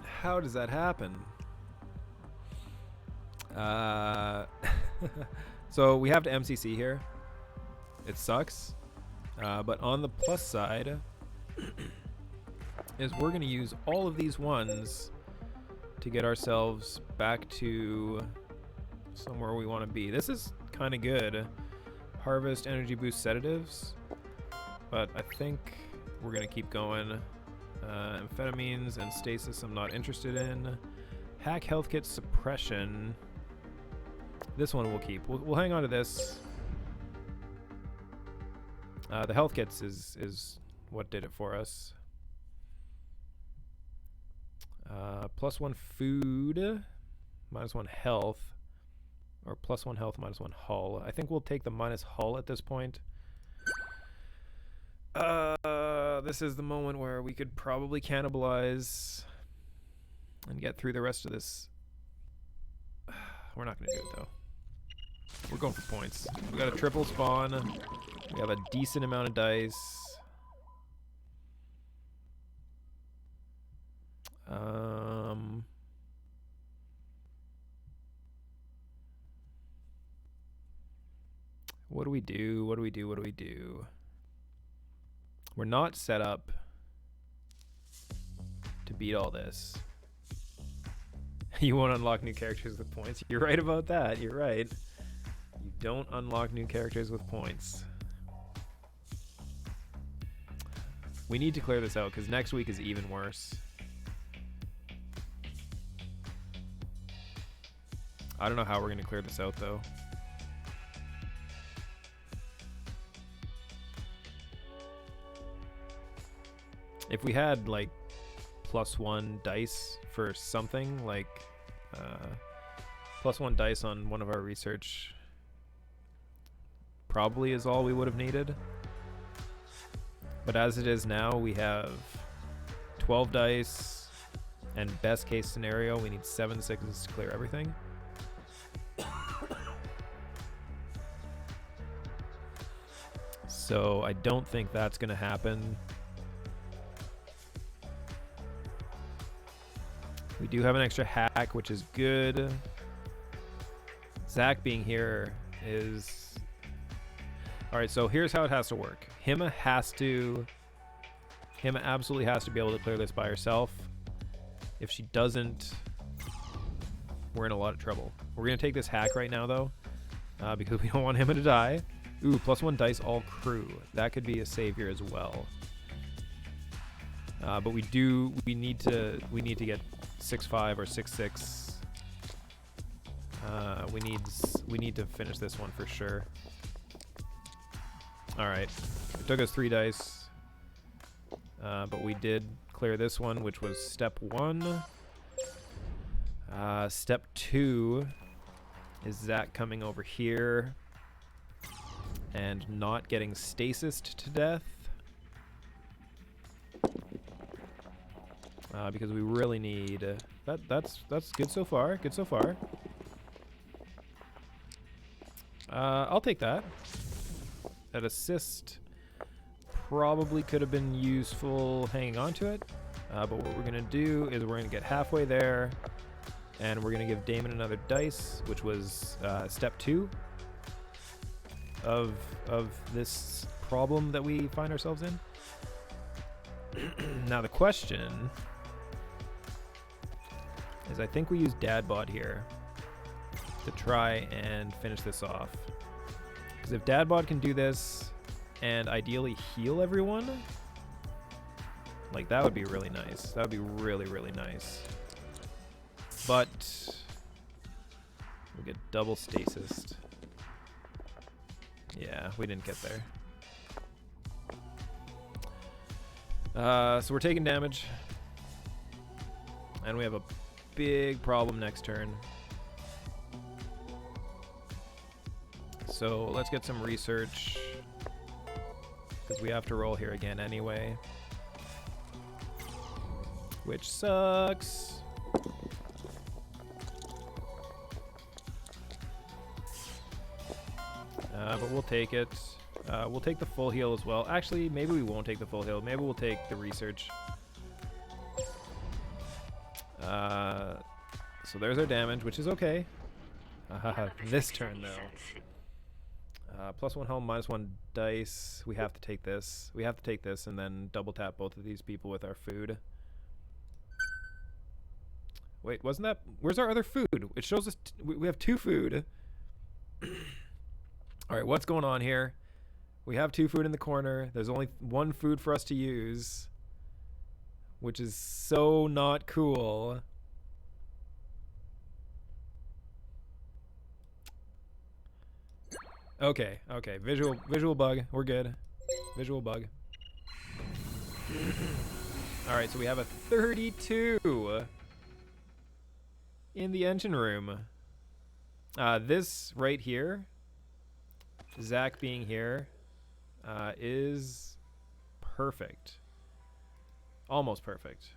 How does that happen? So we have to MCC here. It sucks. But on the plus side is we're going to use all of these ones to get ourselves back to somewhere we want to be. This is kind of good. Harvest, energy boost, sedatives. But I think we're going to keep going. Amphetamines and stasis I'm not interested in. Hack health kit suppression. This one we'll keep. We'll hang on to this. The health kits is what did it for us. +1 food, -1 health, or +1 health, -1 hull. I think we'll take the minus hull at this point. This is the moment where we could probably cannibalize and get through the rest of this. We're not going to do it though. We're going for points. We got a triple spawn. We have a decent amount of dice. What do we do? What do we do? What do we do? We're not set up to beat all this. You won't unlock new characters with points. You're right about that. You're right. You don't unlock new characters with points. We need to clear this out because next week is even worse. I don't know how we're going to clear this out though. If we had like +1 dice for something, like +1 dice on one of our research probably is all we would have needed. But as it is now, we have 12 dice, and best case scenario, we need 7 6s to clear everything. So I don't think that's going to happen. We do have an extra hack, which is good. Zach being here is... Alright, so here's how it has to work. Hima absolutely has to be able to clear this by herself. If she doesn't, we're in a lot of trouble. We're going to take this hack right now, though, because we don't want Hima to die. Ooh, +1 dice all crew. That could be a savior as well. But we need to get 6-5 or 6-6. We need to finish this one for sure. All right, it took us 3 dice, but we did clear this one, which was step 1. Step 2 is Zach coming over here and not getting stasised to death. Because we really need that's good so far. Good so far. I'll take that. That assist probably could have been useful hanging on to it. But what we're gonna do is we're gonna get halfway there, and we're gonna give Damon another dice, which was step 2 of this problem that we find ourselves in. Now the question is I think we use Dad Bod here to try and finish this off. Because if Dad Bod can do this and ideally heal everyone, like that would be really nice. That would be really, really nice. But we'll get double stasis. Yeah, we didn't get there. So we're taking damage. And we have a big problem next turn. So let's get some research. Because we have to roll here again anyway. Which sucks. But we'll take it. We'll take the full heal as well. Actually, maybe we won't take the full heal. Maybe we'll take the research. So there's our damage, which is okay. This turn, though. +1 health, -1 dice. We have to take this. We have to take this and then double tap both of these people with our food. Wait, wasn't that... Where's our other food? It shows us... we have 2 food. Alright, what's going on here? We have 2 food in the corner. There's only 1 food for us to use. Which is so not cool. Okay, okay. Visual bug. We're good. Visual bug. Alright, so we have a 32 in the engine room. This right here, Zach being here, is perfect. Almost perfect.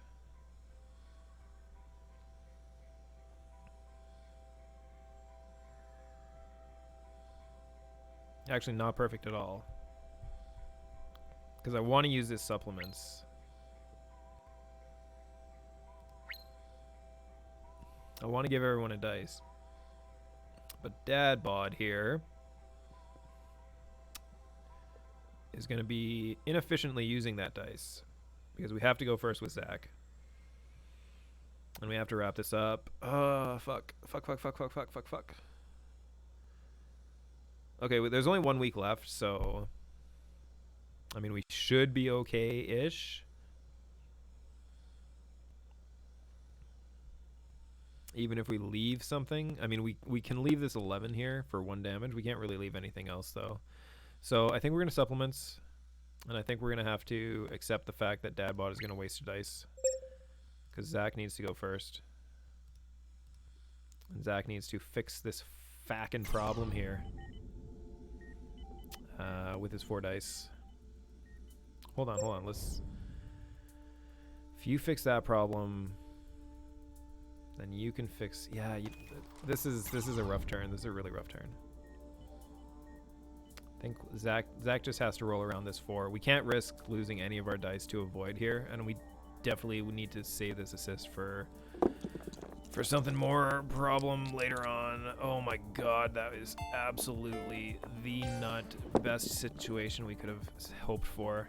Actually, not perfect at all. Because I want to use this supplements. I want to give everyone a dice. But Dad Bod here is going to be inefficiently using that dice. Because we have to go first with Zach. And we have to wrap this up. Oh, fuck. Fuck. Okay, well, there's only 1 week left, so... I mean, we should be okay-ish. Even if we leave something. I mean, we can leave this 11 here for 1 damage. We can't really leave anything else, though. So I think we're going to supplements. And I think we're going to have to accept the fact that Dadbot is going to waste a dice. Because Zach needs to go first. And Zach needs to fix this fucking problem here. With his 4 dice. Hold on. Let's... If you fix that problem, then you can fix... Yeah, this is a rough turn. This is a really rough turn. I think Zach just has to roll around this 4. We can't risk losing any of our dice to avoid here, and we definitely would need to save this assist for something more problem later on. Oh my god, that is absolutely the best situation we could have hoped for.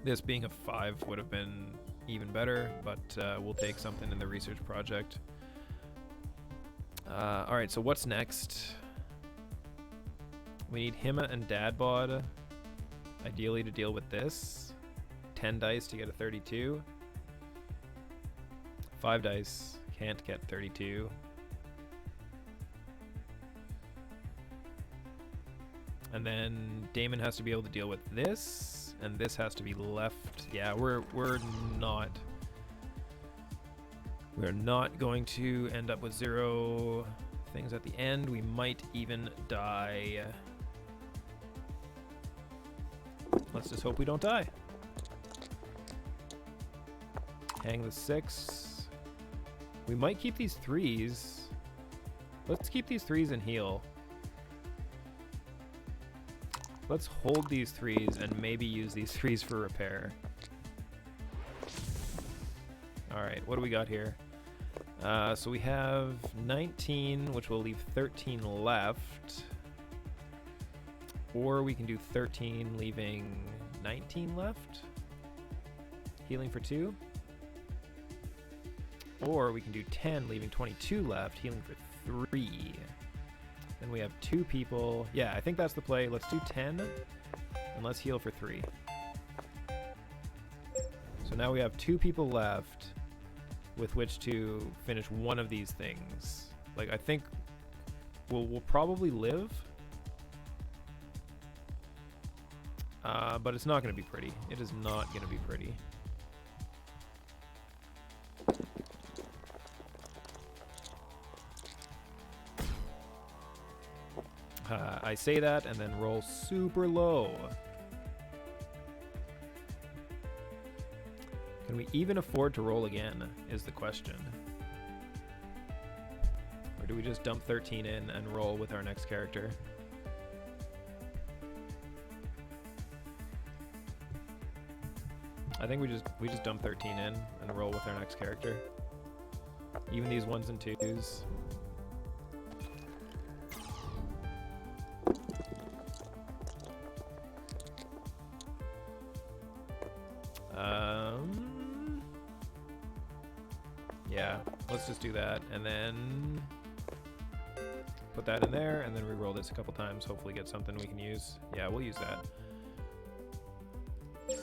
This being a 5 would have been even better, but we'll take something in the research project. Alright, so what's next? We need Hima and Dadbod, ideally, to deal with this. 10 dice to get a 32. 5 dice. Can't get 32. And then Damon has to be able to deal with this, and this has to be left. Yeah, we're not going to end up with 0 things at the end. We might even die. Let's just hope we don't die. Hang the 6. We might keep these 3s. Let's keep these 3s and heal. Let's hold these 3s and maybe use these 3s for repair. Alright, what do we got here? So we have 19, which will leave 13 left. Or we can do 13, leaving 19 left. Healing for 2. Or we can do 10, leaving 22 left, healing for 3. Then we have 2 people. Yeah, I think that's the play. Let's do 10, and let's heal for 3. So now we have 2 people left with which to finish one of these things. Like, I think we'll probably live. But it's not going to be pretty. It is not going to be pretty. I say that and then roll super low. Can we even afford to roll again, is the question. Or do we just dump 13 in and roll with our next character? I think we just dump 13 in and roll with our next character. Even these 1s and 2s. Yeah, let's just do that, and then put that in there, and then re-roll this a couple times. Hopefully get something we can use. Yeah, we'll use that.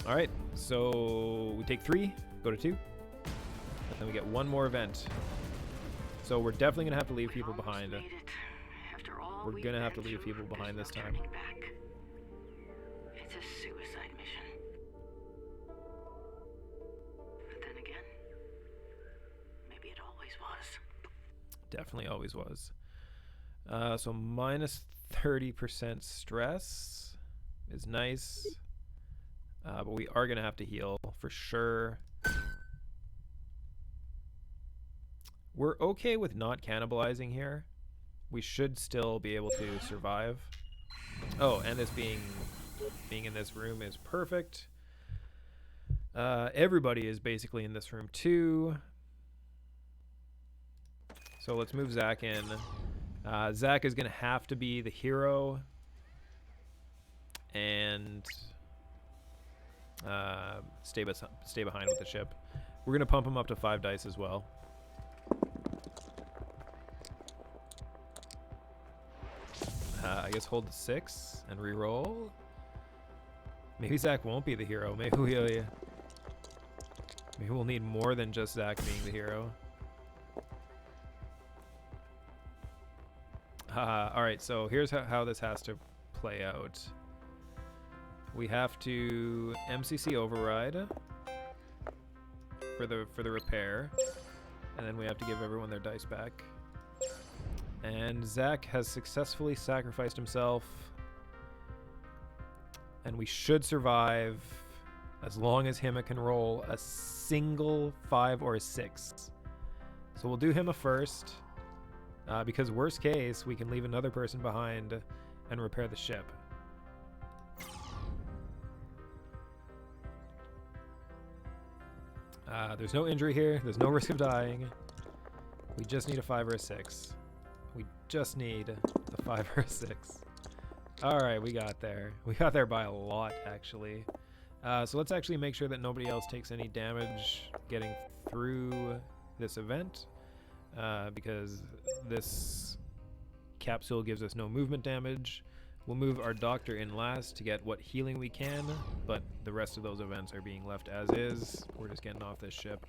All right, so we take 3, go to 2, and then we get 1 more event. So we're definitely gonna have to leave people behind. We're gonna have to leave people behind this time. It's a suicide mission. But then again, maybe it always was. Definitely always was. So minus 30% stress is nice. But we are going to have to heal for sure. We're okay with not cannibalizing here. We should still be able to survive. Oh, and this being in this room is perfect. Everybody is basically in this room too. So let's move Zach in. Zach is going to have to be the hero. And stay behind with the ship. We're going to pump him up to 5 dice as well. I guess hold the 6 and re-roll. Maybe Zach won't be the hero. Maybe we'll need more than just Zach being the hero. Alright, so here's how this has to play out. We have to MCC override for the repair, and then we have to give everyone their dice back. And Zach has successfully sacrificed himself, and we should survive as long as Hima can roll a single 5 or a 6. So we'll do Hima first, because worst case we can leave another person behind and repair the ship. There's no injury here. There's no risk of dying. We just need a 5 or a 6. We just need the 5 or a 6. Alright, we got there. We got there by a lot, actually. So let's actually make sure that nobody else takes any damage getting through this event. Because this capsule gives us no movement damage. We'll move our doctor in last to get what healing we can, but the rest of those events are being left as is. We're just getting off this ship.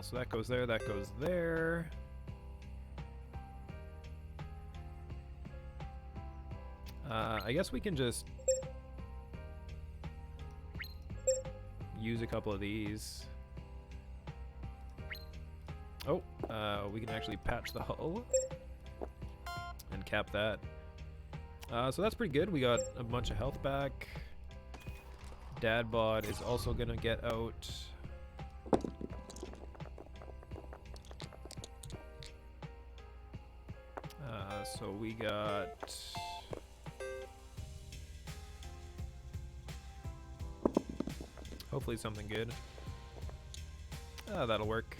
So that goes there, that goes there. I guess we can just use a couple of these. Oh, we can actually patch the hull and cap that. So that's pretty good. We got a bunch of health back. Dad bod is also gonna get out. So we got hopefully something good. That'll work.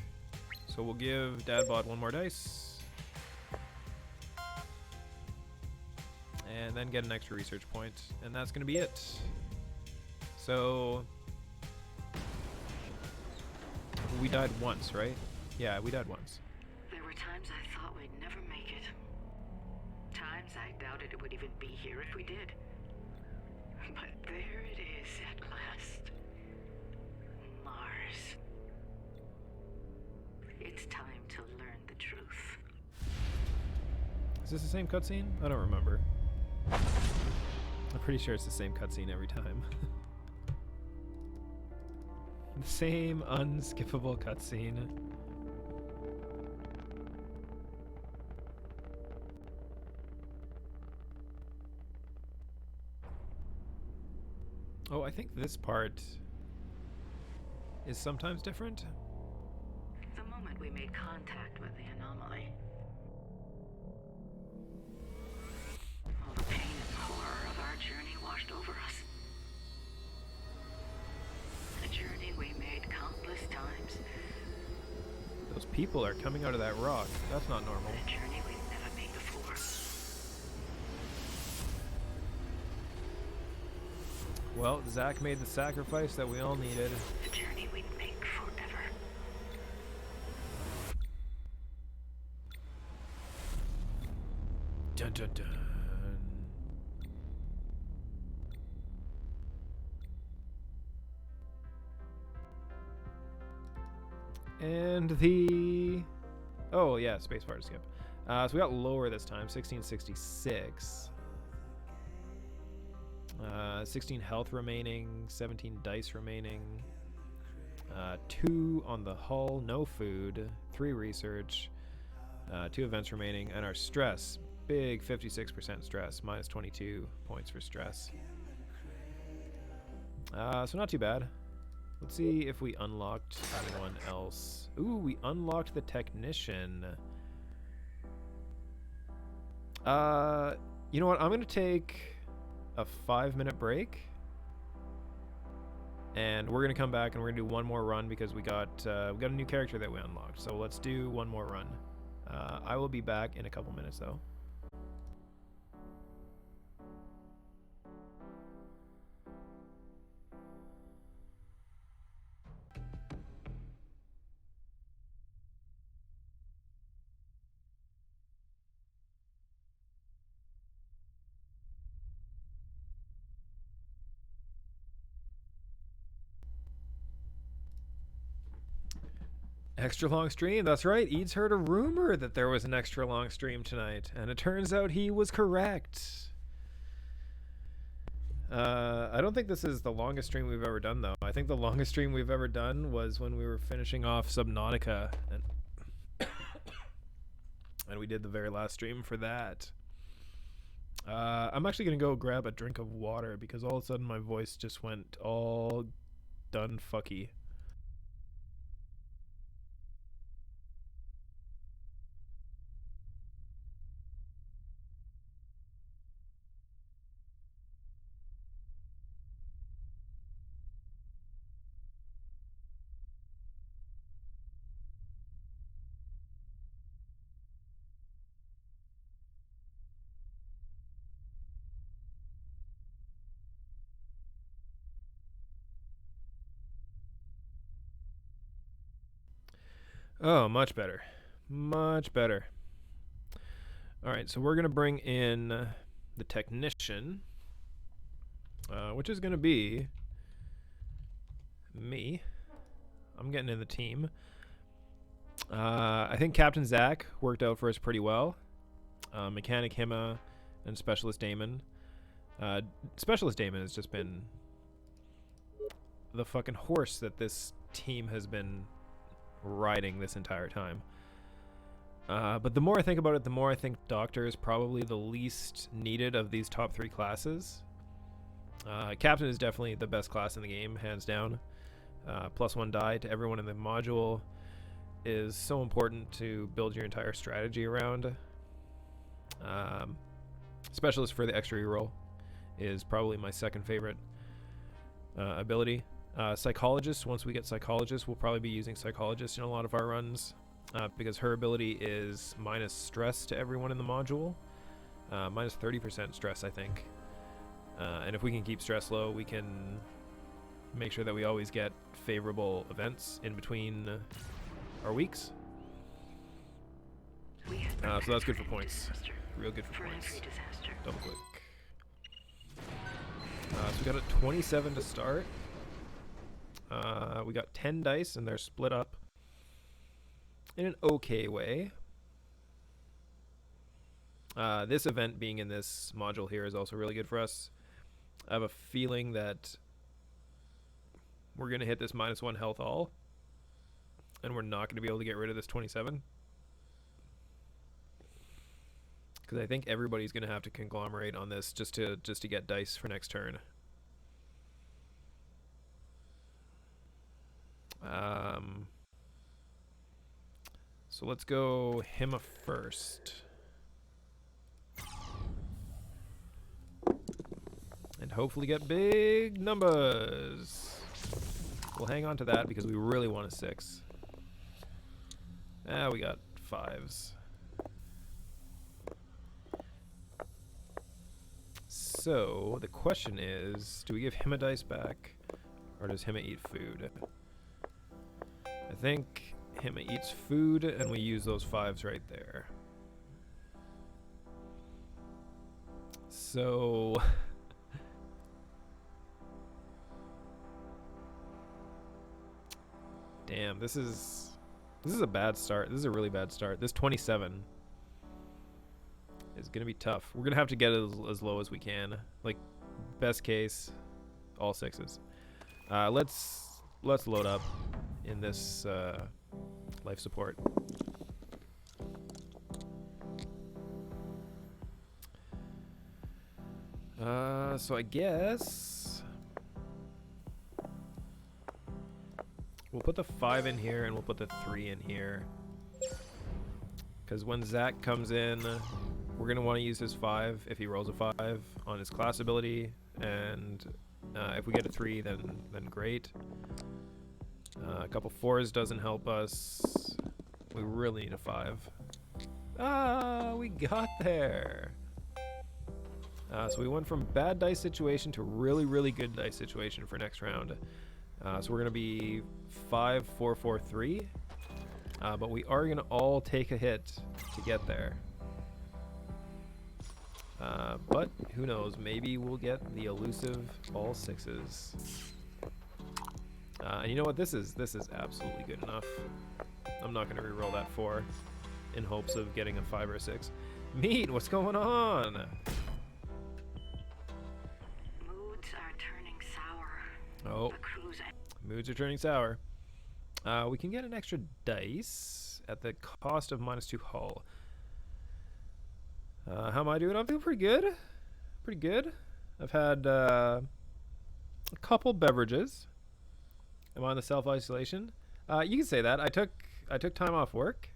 So we'll give Dad bod 1 more dice. And then get an extra research point. And that's going to be it. So we died once, right? Yeah, we died once. There were times I thought we'd never make it. Times I doubted it would even be here if we did. But there it is at last. Mars. It's time to learn the truth. Is this the same cutscene? I don't remember. I'm pretty sure it's the same cutscene every time. The same unskippable cutscene. Oh, I think this part is sometimes different. The moment we made contact with the anomaly, all the pain and horror of our journey washed over us. A journey we made countless times. Those people are coming out of that rock. That's not normal. A journey we've never made before. Well, Zack made the sacrifice that we all needed. A journey we'd make forever. Dun dun dun. And the... Oh, yeah, spacebar to skip. So we got lower this time, 1666. 16 health remaining, 17 dice remaining. 2 on the hull, no food, 3 research, 2 events remaining, and our stress, big 56% stress, minus 22 points for stress. So not too bad. Let's see if we unlocked anyone else. Ooh, we unlocked the technician. You know what? I'm gonna take a 5-minute break, and we're gonna come back and we're gonna do one more run because we got a new character that we unlocked. So let's do one more run. I will be back in a couple minutes though. Extra long stream, that's right. Eads heard a rumor that there was an extra long stream tonight, and it turns out he was correct. I don't think this is the longest stream we've ever done, though. I think the longest stream we've ever done was when we were finishing off Subnautica, and we did the very last stream for that. I'm actually going to go grab a drink of water because all of a sudden my voice just went all done fucky. Oh, much better. Much better. Alright, so we're going to bring in the technician, which is going to be me. I'm getting in the team. I think Captain Zack worked out for us pretty well. Mechanic Hima and Specialist Damon. Specialist Damon has just been the fucking horse that this team has been riding this entire time. But the more I think about it, the more I think Doctor is probably the least needed of these top 3 classes. Captain is definitely the best class in the game, hands down. +1 die to everyone in the module is so important to build your entire strategy around. Specialist for the extra reroll is probably my second favorite ability. Psychologist, once we get Psychologist, we'll probably be using Psychologist in a lot of our runs because her ability is minus stress to everyone in the module. Minus 30% stress, I think. And if we can keep stress low, we can Make sure that we always get favorable events in between our weeks. So that's good for points. Real good for points. Double click. So we got a 27 to start. We got 10 dice, and they're split up in an okay way. This event being in this module here is also really good for us. I have a feeling that we're going to hit this -1 health all, and we're not going to be able to get rid of this 27. Because I think everybody's going to have to conglomerate on this just to get dice for next turn. So let's go Hima first. And hopefully get big numbers. We'll hang on to that because we really want a 6. We got 5s. So the question is, do we give him a dice back, or does Hima eat food? I think Hima eats food, and we use those 5s right there. So damn, this is a bad start. This is a really bad start. This 27 is gonna be tough. We're gonna have to get it as low as we can. Like, best case, all 6s. Let's load up in this life support. So I guess we'll put the 5 in here, and we'll put the 3 in here. Because when Zach comes in, we're going to want to use his 5 if he rolls a 5 on his class ability. And if we get a 3, then great. A couple 4s doesn't help us. We really need a 5. Ah, we got there. So we went from bad dice situation to really, really good dice situation for next round. So we're going to be 5, 4, 4, 3. But we are going to all take a hit to get there. But who knows? Maybe we'll get the elusive all 6s. And you know what? This is absolutely good enough. I'm not going to re-roll that 4 in hopes of getting a 5 or a 6. Meat, what's going on? Oh, moods are turning sour. We can get an extra dice at the cost of -2 hull. How am I doing? I'm doing pretty good. Pretty good. I've had a couple beverages. Am I on the self-isolation? You can say that. I took time off work.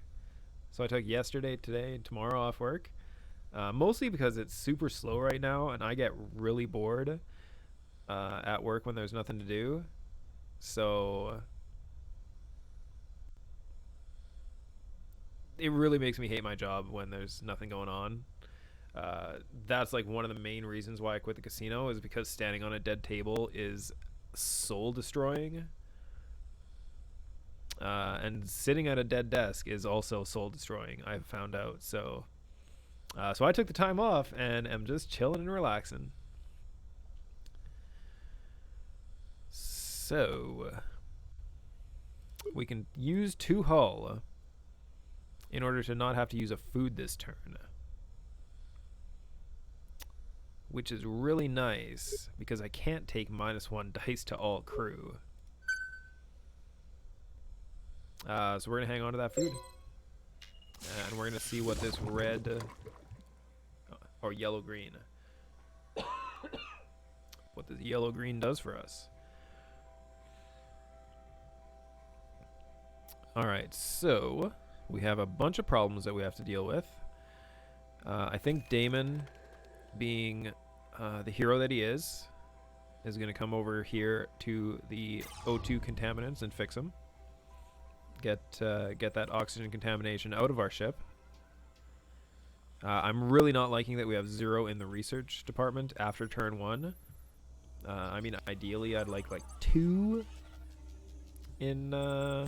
So I took yesterday, today, and tomorrow off work. Mostly because it's super slow right now, and I get really bored at work when there's nothing to do. So it really makes me hate my job when there's nothing going on. That's like one of the main reasons why I quit the casino, is because standing on a dead table is soul destroying. And sitting at a dead desk is also soul destroying, I've found out. So I took the time off and am just chilling and relaxing. So we can use 2 hull in order to not have to use a food this turn, which is really nice because I can't take -1 dice to all crew. So we're gonna hang on to that food, and we're gonna see what this red or yellow green what this yellow green does for us. Alright, so we have a bunch of problems that we have to deal with. I think Damon, being the hero that he is going to come over here to the O2 contaminants and fix them. Get that oxygen contamination out of our ship. I'm really not liking that we have 0 in the research department after turn 1. I mean, ideally, I'd like 2 in there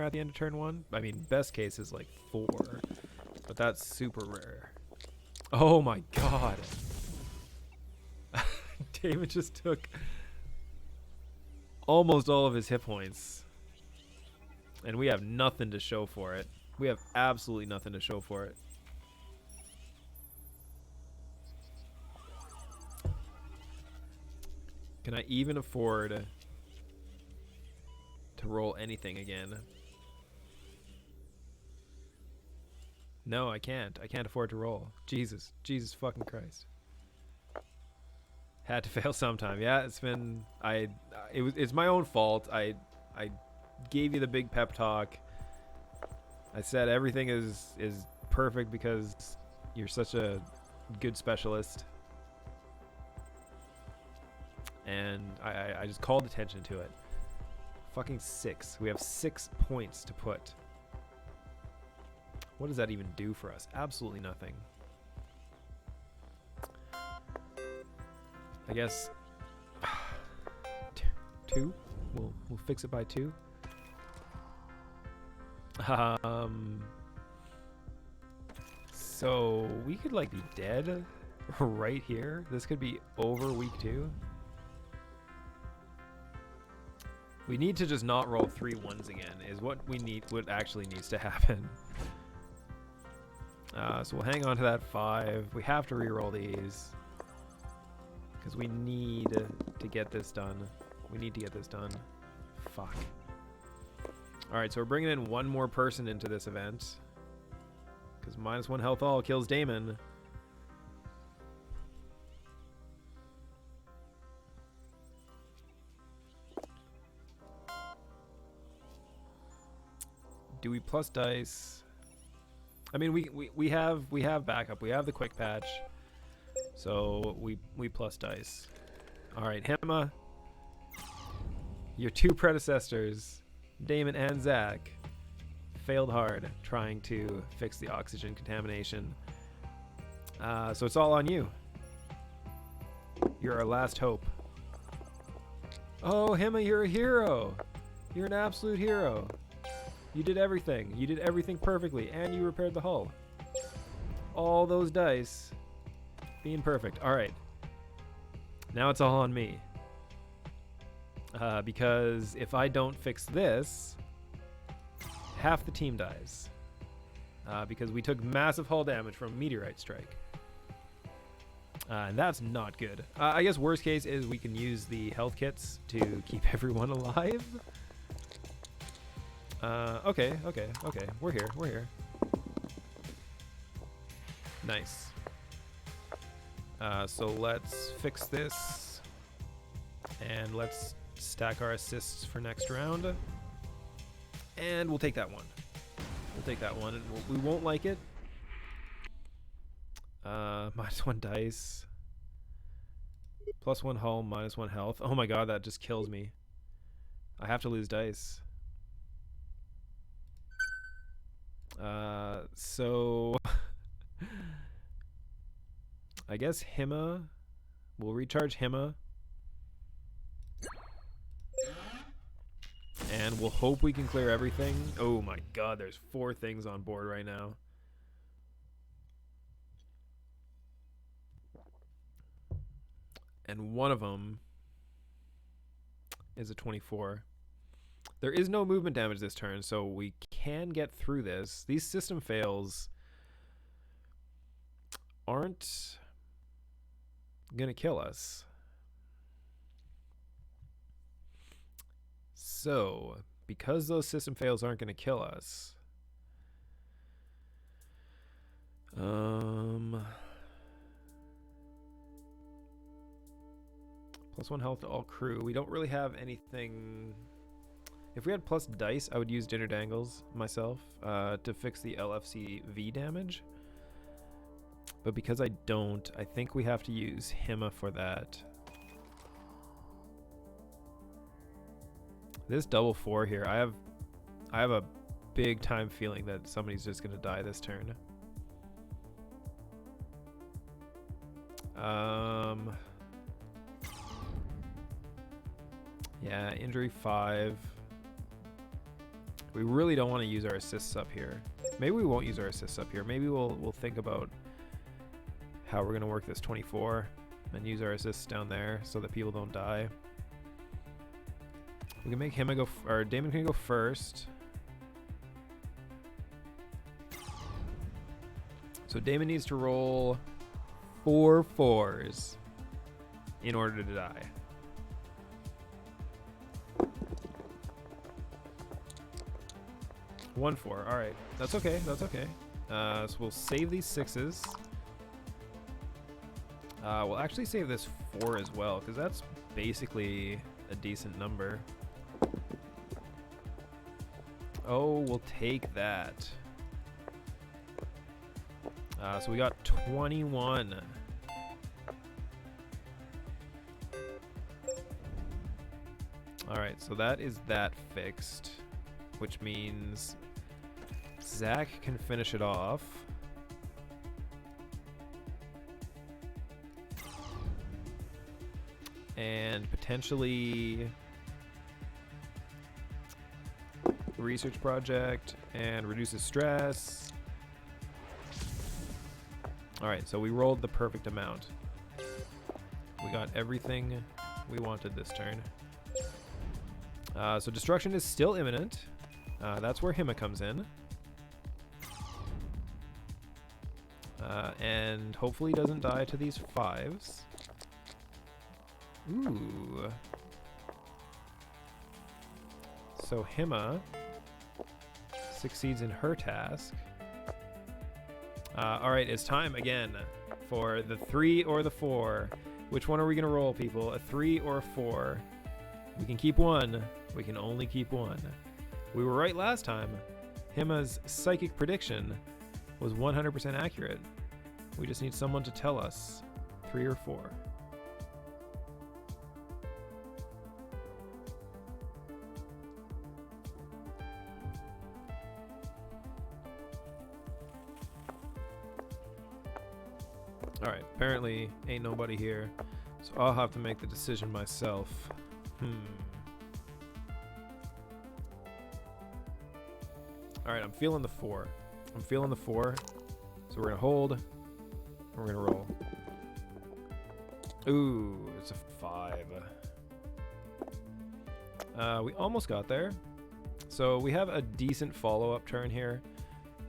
at the end of turn 1. I mean, best case is like 4, but that's super rare. Oh my god. David just took almost all of his hit points. And we have nothing to show for it. We have absolutely nothing to show for it. Can I even afford to roll anything again? No, I can't. I can't afford to roll. Jesus. Jesus fucking Christ. Had to fail sometime. Yeah, it's been... It's my own fault. I gave you the big pep talk. I said everything is perfect because you're such a good specialist. And I just called attention to it. Fucking 6. We have 6 points to put. What does that even do for us? Absolutely nothing. I guess 2. We'll fix it by 2. So we could like be dead right here. This could be over week 2. We need to just not roll 3 1s again is what we need. What actually needs to happen. So we'll hang on to that 5. We have to re-roll these because we need to get this done. We need to get this done. Fuck. All right, so we're bringing in 1 more person into this event because -1 health all kills Damon. Do we plus dice? I mean, we have backup. We have the quick patch, so we plus dice. All right, Hema, your 2 predecessors, Damon and Zach, failed hard trying to fix the oxygen contamination. So it's all on you. You're our last hope. Oh, Hema, you're a hero. You're an absolute hero. You did everything. You did everything perfectly, and you repaired the hull. All those dice being perfect. All right. Now it's all on me. Because if I don't fix this, half the team dies. Because we took massive hull damage from a meteorite strike. And that's not good. I guess worst case is we can use the health kits to keep everyone alive. Okay. We're here. Nice. So let's fix this. And let's stack our assists for next round. And we'll take that one. And we won't like it. -1 dice. +1 hull, -1 health. Oh my god, that just kills me. I have to lose dice. So I guess Hema, we'll recharge Hema, and we'll hope we can clear everything. Oh my god, there's 4 things on board right now. And one of them is a 24. There is no movement damage this turn, so we can get through this. These system fails aren't gonna kill us. So, because those system fails aren't gonna kill us, +1 health to all crew. We don't really have anything. If we had plus dice, I would use Dinner Dangles myself to fix the LFC V damage. But because I don't, I think we have to use Hema for that. This double 4 here, I have a big time feeling that somebody's just gonna die this turn. Yeah, injury 5. We really don't want to use our assists up here. Maybe we won't use our assists up here. Maybe we'll think about how we're gonna work this 24 and use our assists down there so that people don't die. We can make him go, or Damon can go first. So Damon needs to roll 4 4s in order to die. One 4. All right, that's okay. That's okay. So we'll save these 6s. We'll actually save this 4 as well, because that's basically a decent number. Oh, we'll take that. So we got 21. Alright, so that is that fixed, which means Zach can finish it off. And potentially research project and reduces stress. Alright, so we rolled the perfect amount. We got everything we wanted this turn. So destruction is still imminent. That's where Hima comes in. And hopefully doesn't die to these 5s. Ooh. So Hima succeeds in her task. Alright, it's time again for the 3 or the 4. Which one are we going to roll, people? A 3 or a 4? We can keep one. We can only keep one. We were right last time. Hima's psychic prediction was 100% accurate. We just need someone to tell us 3 or 4. Alright, apparently ain't nobody here, so I'll have to make the decision myself. Alright, I'm feeling the 4. I'm feeling the 4. So we're going to hold. And we're going to roll. Ooh, it's a 5. We almost got there. So we have a decent follow-up turn here.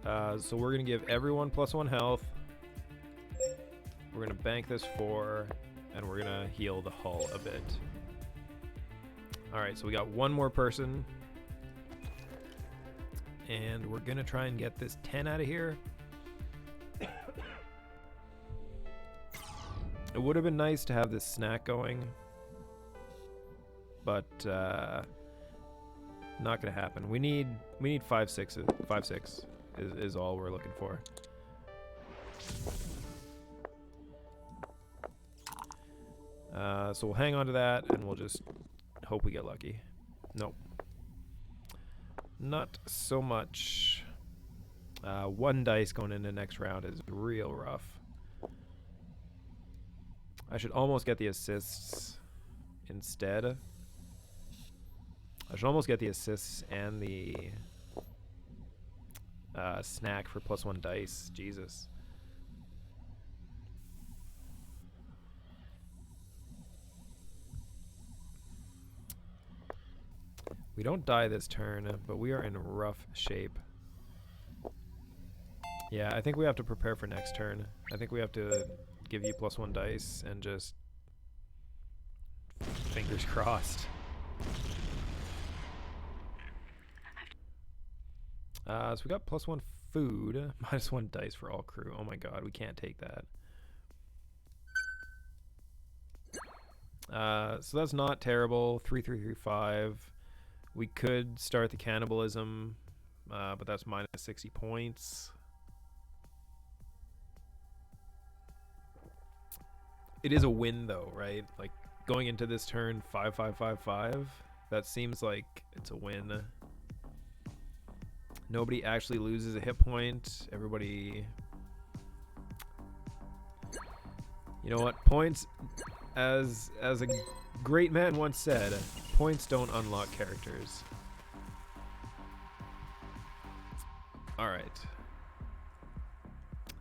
So we're going to give everyone +1 health. We're going to bank this 4. And we're going to heal the hull a bit. Alright, so we got one more person. And we're going to try and get this 10 out of here. It would have been nice to have this snack going. But not going to happen. We need 5 6 is all we're looking for. So we'll hang on to that and we'll just hope we get lucky. Nope. Not so much. 1 dice going into next round is real rough. I should almost get the assists instead. I should almost get the assists and the snack for +1 dice. Jesus. We don't die this turn, but we are in rough shape. Yeah, I think we have to prepare for next turn. I think we have to give you +1 dice and just fingers crossed. So we got +1 food, -1 dice for all crew. Oh my god, we can't take that. So that's not terrible. 3 3 3 5. We could start the cannibalism, but that's -60 points. It is a win though, right? Like going into this turn 5 5 5 5. That seems like it's a win. Nobody actually loses a hit point. Everybody, you know what? Points, as a great man once said, points don't unlock characters. Alright.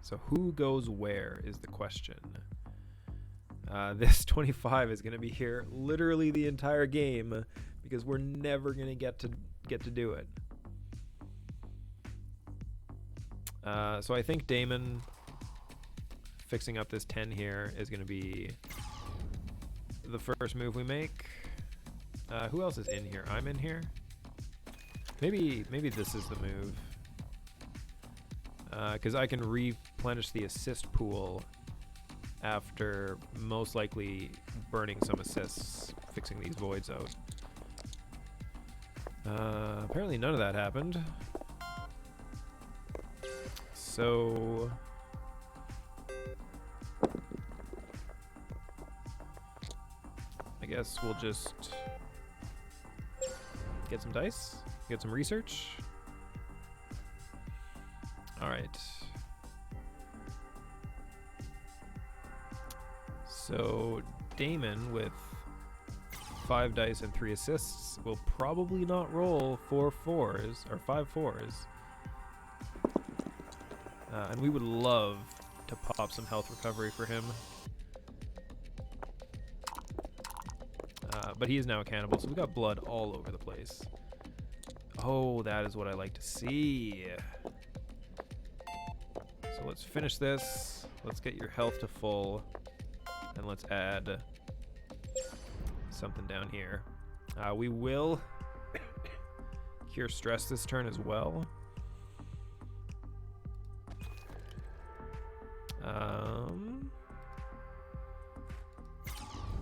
So who goes where is the question. This 25 is going to be here literally the entire game because we're never going to get to do it. So I think Damon fixing up this 10 here is going to be the first move we make. Who else is in here? I'm in here. Maybe this is the move. Because I can replenish the assist pool after most likely burning some assists, fixing these voids out. Apparently none of that happened. So I guess we'll just get some dice, get some research. All right. So Damon with 5 dice and 3 assists will probably not roll 4 fours or 5 fours. And we would love to pop some health recovery for him. But he is now a cannibal, so we got blood all over the place. Oh, that is what I like to see. So let's finish this. Let's get your health to full. And let's add something down here. We will cure stress this turn as well.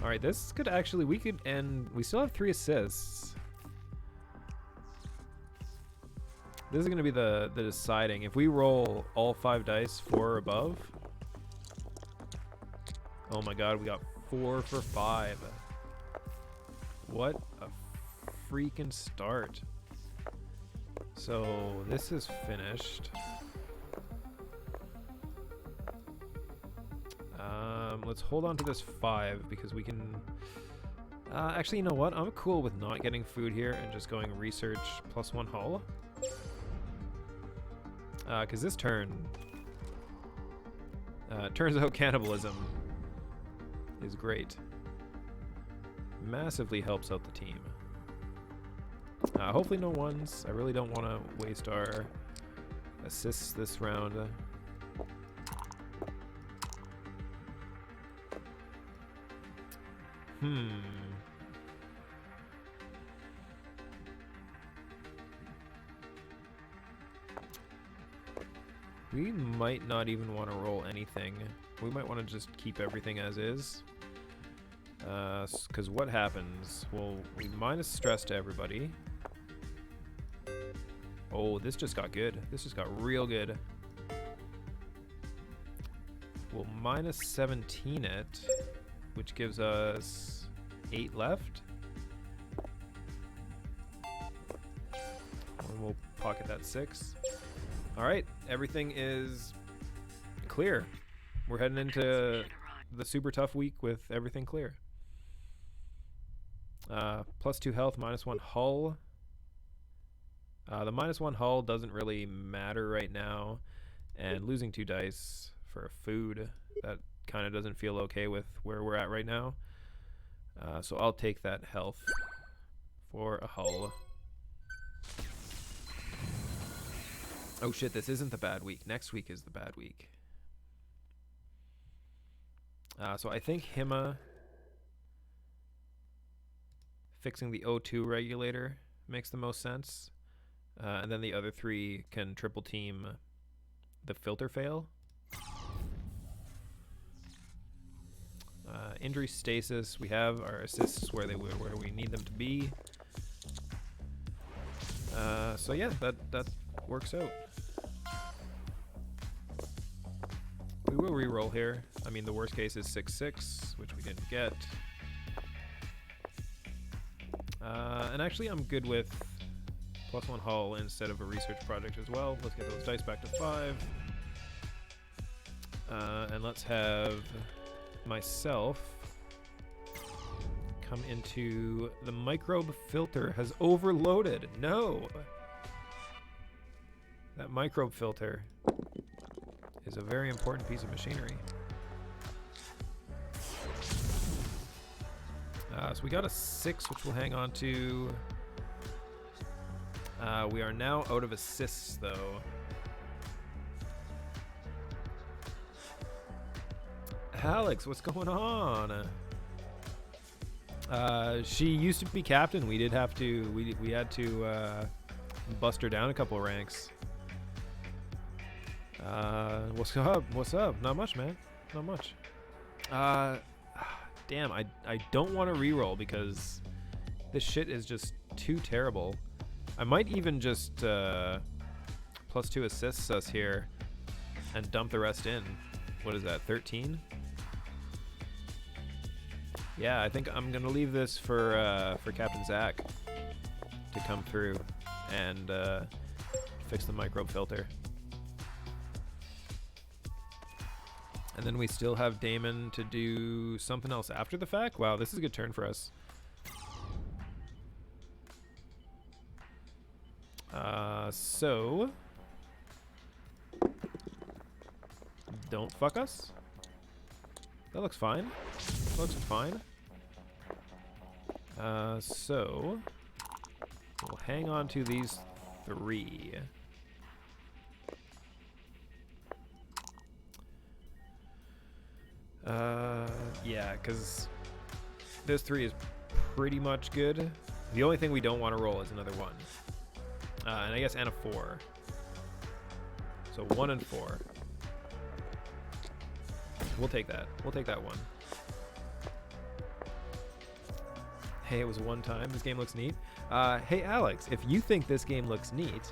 Alright, this could actually, we could end, we still have 3 assists. This is going to be the deciding. If we roll all 5 dice 4 or above. Oh my god, we got 4 for 5. What a freaking start. So this is finished. Let's hold on to this 5 because we can... actually, you know what? I'm cool with not getting food here and just going research +1 hull. Because this turn... turns out cannibalism is great. Massively helps out the team. Hopefully no ones. I really don't want to waste our assists this round. We might not even want to roll anything. We might want to just keep everything as is. Because what happens? Well, we minus stress to everybody. Oh, this just got good. This just got real good. We'll minus 17 it, which gives us 8 left. And we'll pocket that 6. Alright, everything is clear. We're heading into the super tough week with everything clear. +2 health, -1 hull. The -1 hull doesn't really matter right now. And losing 2 dice for a food, that kind of doesn't feel okay with where we're at right now. So I'll take that health for a hull. Oh shit, this isn't the bad week. Next week is the bad week. So I think Hima fixing the O2 regulator makes the most sense. And then the other 3 can triple team the filter fail. Injury stasis, we have our assists where we need them to be. So yeah, that works out. We will re-roll here. I mean, the worst case is 6/6, which we didn't get. And actually, I'm good with +1 hull instead of a research project as well. Let's get those dice back to 5. And let's have myself come into the microbe filter has overloaded. No! That microbe filter is a very important piece of machinery. So we got a 6, which we'll hang on to. We are now out of assists, though. Alex, what's going on? She used to be captain. We did have to. We had to bust her down a couple ranks. What's up? What's up? Not much, man. Not much. Damn, I don't want to reroll because this shit is just too terrible. I might even just +2 assists us here and dump the rest in. What is that, 13? Yeah, I think I'm gonna leave this for Captain Zach to come through and fix the microbe filter. And then we still have Damon to do something else after the fact. Wow, this is a good turn for us. So don't fuck us. That looks fine. That looks fine. So we'll hang on to these 3. Yeah, because this 3 is pretty much good. The only thing we don't want to roll is another 1. And I guess and a 4. So 1 and 4. We'll take that. We'll take that 1. Hey, it was one time. This game looks neat. Hey, Alex, if you think this game looks neat,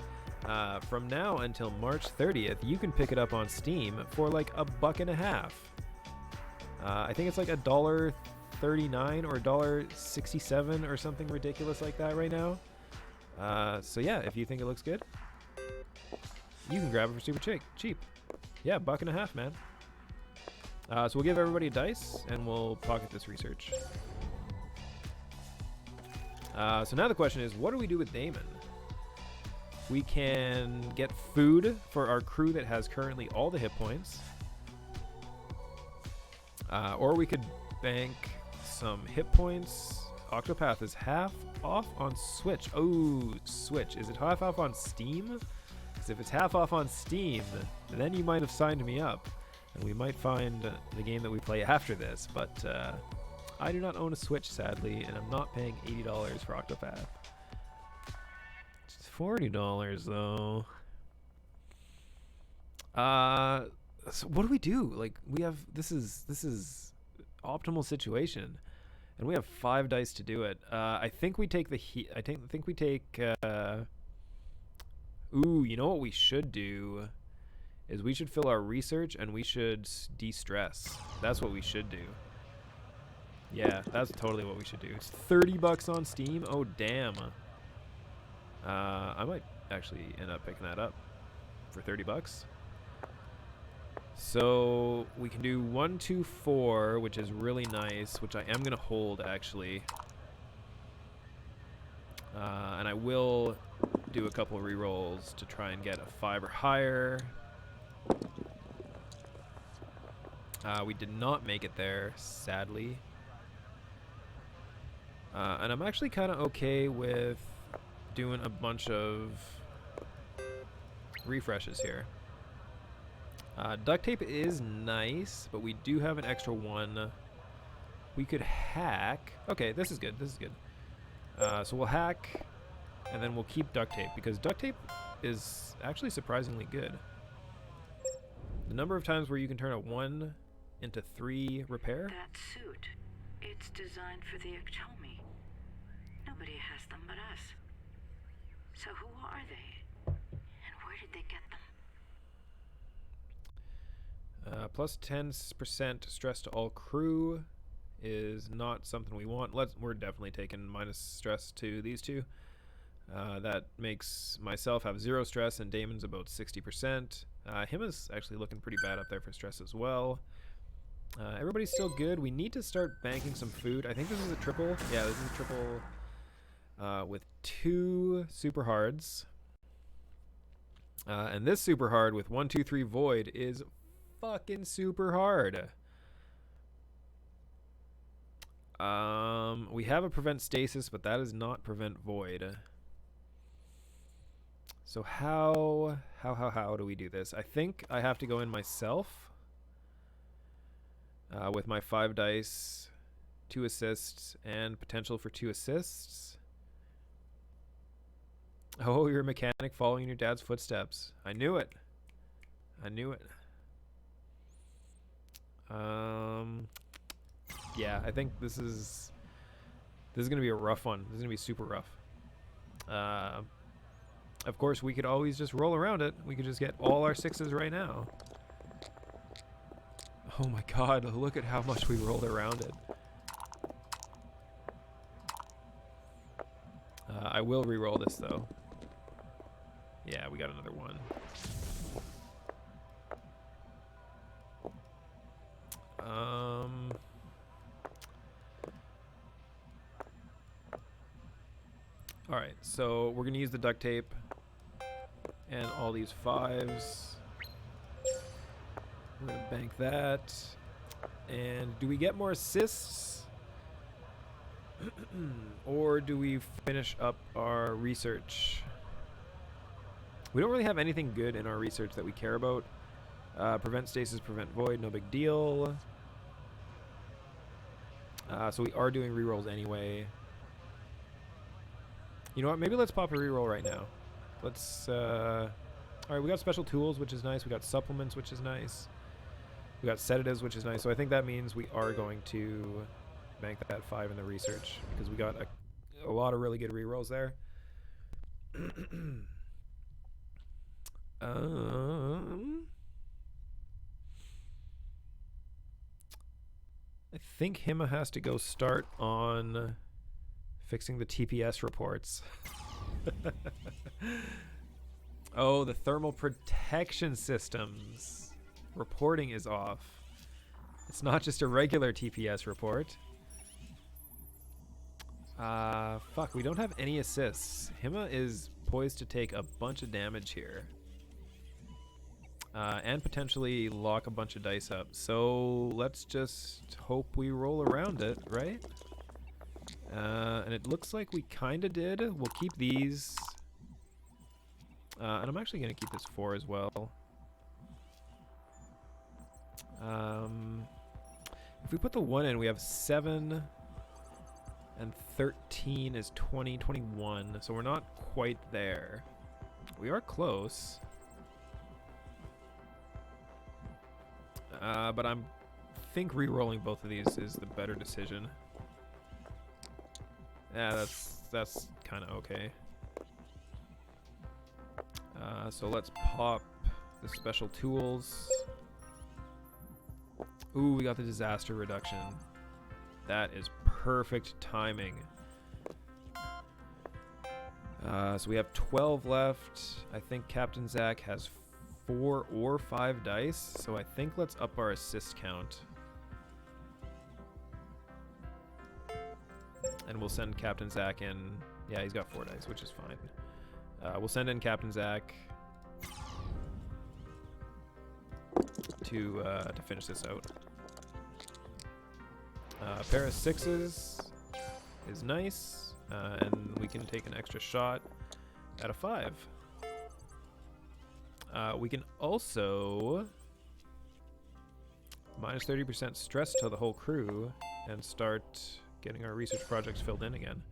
from now until March 30th, you can pick it up on Steam for like $1.50. I think it's like $1.39 or $1.67 or something ridiculous like that right now. So yeah, if you think it looks good, you can grab it for super cheap. Yeah, $1.50, man. So we'll give everybody a dice and we'll pocket this research. So now the question is, what do we do with Damon? We can get food for our crew that has currently all the hit points. Or we could bank some hit points. Octopath is half off on Switch. Oh, Switch. Is it half off on Steam? Because if it's half off on Steam, then you might have signed me up. And we might find the game that we play after this. But I do not own a Switch, sadly, and I'm not paying $80 for Octopath. It's $40, though. So what do we do? Like, we have this is optimal situation, and we have 5 dice to do it. I think we take the heat. I think we take. Ooh, you know what we should do is we should fill our research and we should de-stress. That's what we should do. Yeah, that's totally what we should do. It's $30 on Steam. Oh damn. I might actually end up picking that up for $30. So we can do 1, 2, 4, which is really nice, which I am gonna hold actually. And I will do a couple of rerolls to try and get a 5 or higher. We did not make it there, sadly. And I'm actually kind of okay with doing a bunch of refreshes here. Duct tape is nice, but we do have an extra 1. We could hack. Okay, this is good. This is good. So we'll hack, and then we'll keep duct tape, because duct tape is actually surprisingly good. The number of times where you can turn a 1 into 3 repair. That suit, it's designed for the Ectomi. Nobody has them but us. So who are they? And where did they get them? Plus 10% stress to all crew is not something we want. We're definitely taking minus stress to these 2. That makes myself have 0 stress, and Damon's about 60%. Him is actually looking pretty bad up there for stress as well. Everybody's still good. We need to start banking some food. I think this is a triple. Yeah, this is a triple with 2 super hards. And this super hard with 1, 2, 3 void is fucking super hard. We have a prevent stasis, but that is not prevent void. So how do we do this? I think I have to go in myself with my 5 dice, 2 assists, and potential for 2 assists. Oh, you're a mechanic following in your dad's footsteps. I knew it. I knew it. Yeah, I think this is gonna be a rough one. This is gonna be super rough. Of course, we could always just roll around it. We could just get all our 6s right now. Oh my god, look at how much we rolled around it. I will re-roll this though. Yeah, we got another 1. Alright, so we're gonna use the duct tape and all these 5s. We're gonna bank that. And do we get more assists? Or do we finish up our research? We don't really have anything good in our research that we care about. Prevent stasis, prevent void, no big deal. So we are doing rerolls anyway. You know what? Maybe let's pop a reroll right now. Let's. Alright, we got special tools, which is nice. We got supplements, which is nice. We got sedatives, which is nice. So I think that means we are going to bank that 5 in the research because we got a lot of really good rerolls there. I think Hima has to go start on fixing the TPS reports. Oh, the thermal protection systems reporting is off. It's not just a regular TPS report. Fuck, we don't have any assists. Hima is poised to take a bunch of damage here. And potentially lock a bunch of dice up. So let's just hope we roll around it, right? And it looks like we kind of did. We'll keep these. And I'm actually going to keep this 4 as well. If we put the 1 in, we have 7 and 13 is 20, 21. So we're not quite there. We are close. But I think re-rolling both of these is the better decision. Yeah, that's kind of okay. So let's pop the special tools. Ooh, we got the disaster reduction. That is perfect timing. So we have 12 left. I think Captain Zach has 4 or 5 dice, so I think let's up our assist count. And we'll send Captain Zach in. Yeah, he's got 4 dice, which is fine. We'll send in Captain Zach to finish this out. A pair of 6s is nice, and we can take an extra shot at a 5. We can also minus 30% stress to the whole crew and start getting our research projects filled in again.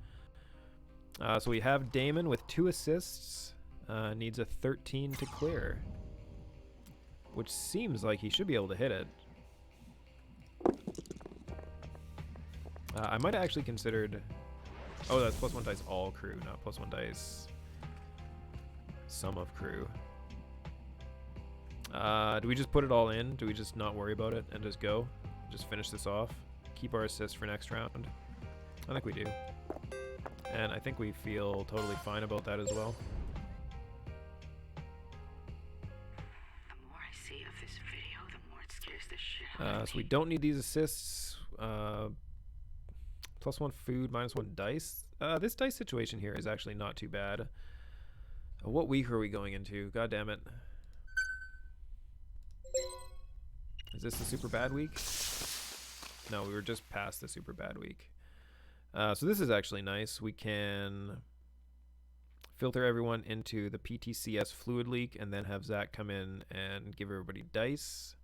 So we have Damon with 2 assists, needs a 13 to clear, which seems like he should be able to hit it. I might have actually considered... Oh, that's +1 dice all crew, not +1 dice sum of crew. Do we just put it all in? Do we just not worry about it and just go? Just finish this off? Keep our assist for next round? I think we do. And I think we feel totally fine about that as well. The more I see of this video, the more it scares this shit. So we don't need these assists. +1 food, -1 dice. This dice situation here is actually not too bad. What week are we going into? God damn it. Is this the super bad week? No, we were just past the super bad week. So this is actually nice. We can filter everyone into the PTCS fluid leak and then have Zach come in and give everybody dice.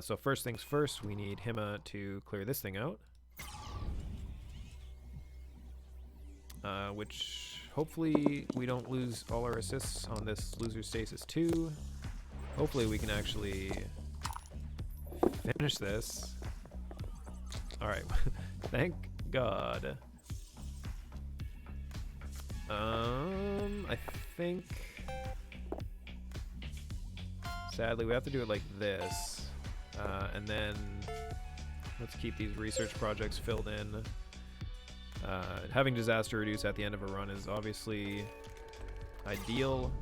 So first things first, we need Hima to clear this thing out. Which hopefully we don't lose all our assists on this loser stasis 2. Hopefully we can actually finish this. Alright, thank God. I think sadly we have to do it like this. And then let's keep these research projects filled in. Having disaster reduce at the end of a run is obviously ideal.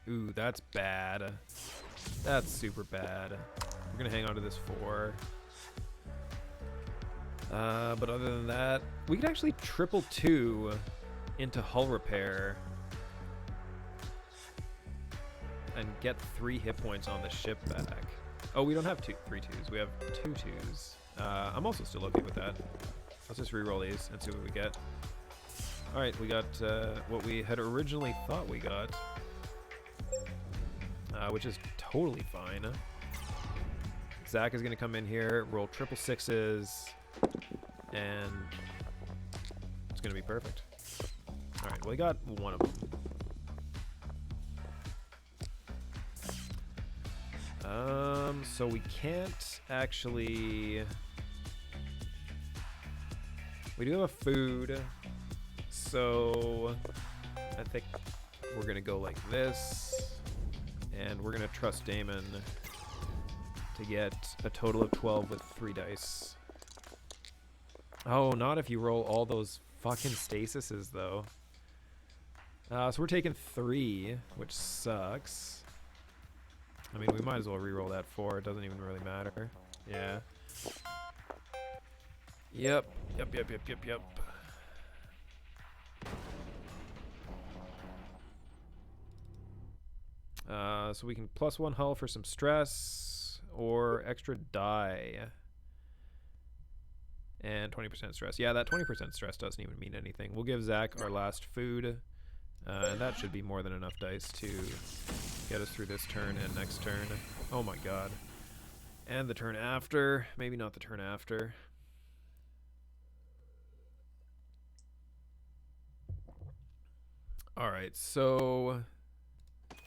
Ooh, that's bad. That's super bad. We're gonna hang on to this 4. But other than that, we could actually triple 2 into hull repair and get 3 hit points on the ship back. Oh, we don't have 3 2s. We have 2 2s. I'm also still okay with that. Let's just re-roll these and see what we get. Alright, we got what we had originally thought we got. Which is totally fine. Zach is going to come in here, roll 666s, and it's going to be perfect. Alright, well, we got one of them. So we can't actually... We do have a food, so I think we're going to go like this, and we're going to trust Damon to get a total of 12 with 3 dice. Oh, not if you roll all those fucking stasises, though. So we're taking 3, which sucks. I mean, we might as well re-roll that 4. It doesn't even really matter. Yeah. Yep. So we can +1 hull for some stress or extra die. And 20% stress. Yeah, that 20% stress doesn't even mean anything. We'll give Zach our last food. And that should be more than enough dice to get us through this turn and next turn. Oh my god. And the turn after. Maybe not the turn after. Alright, so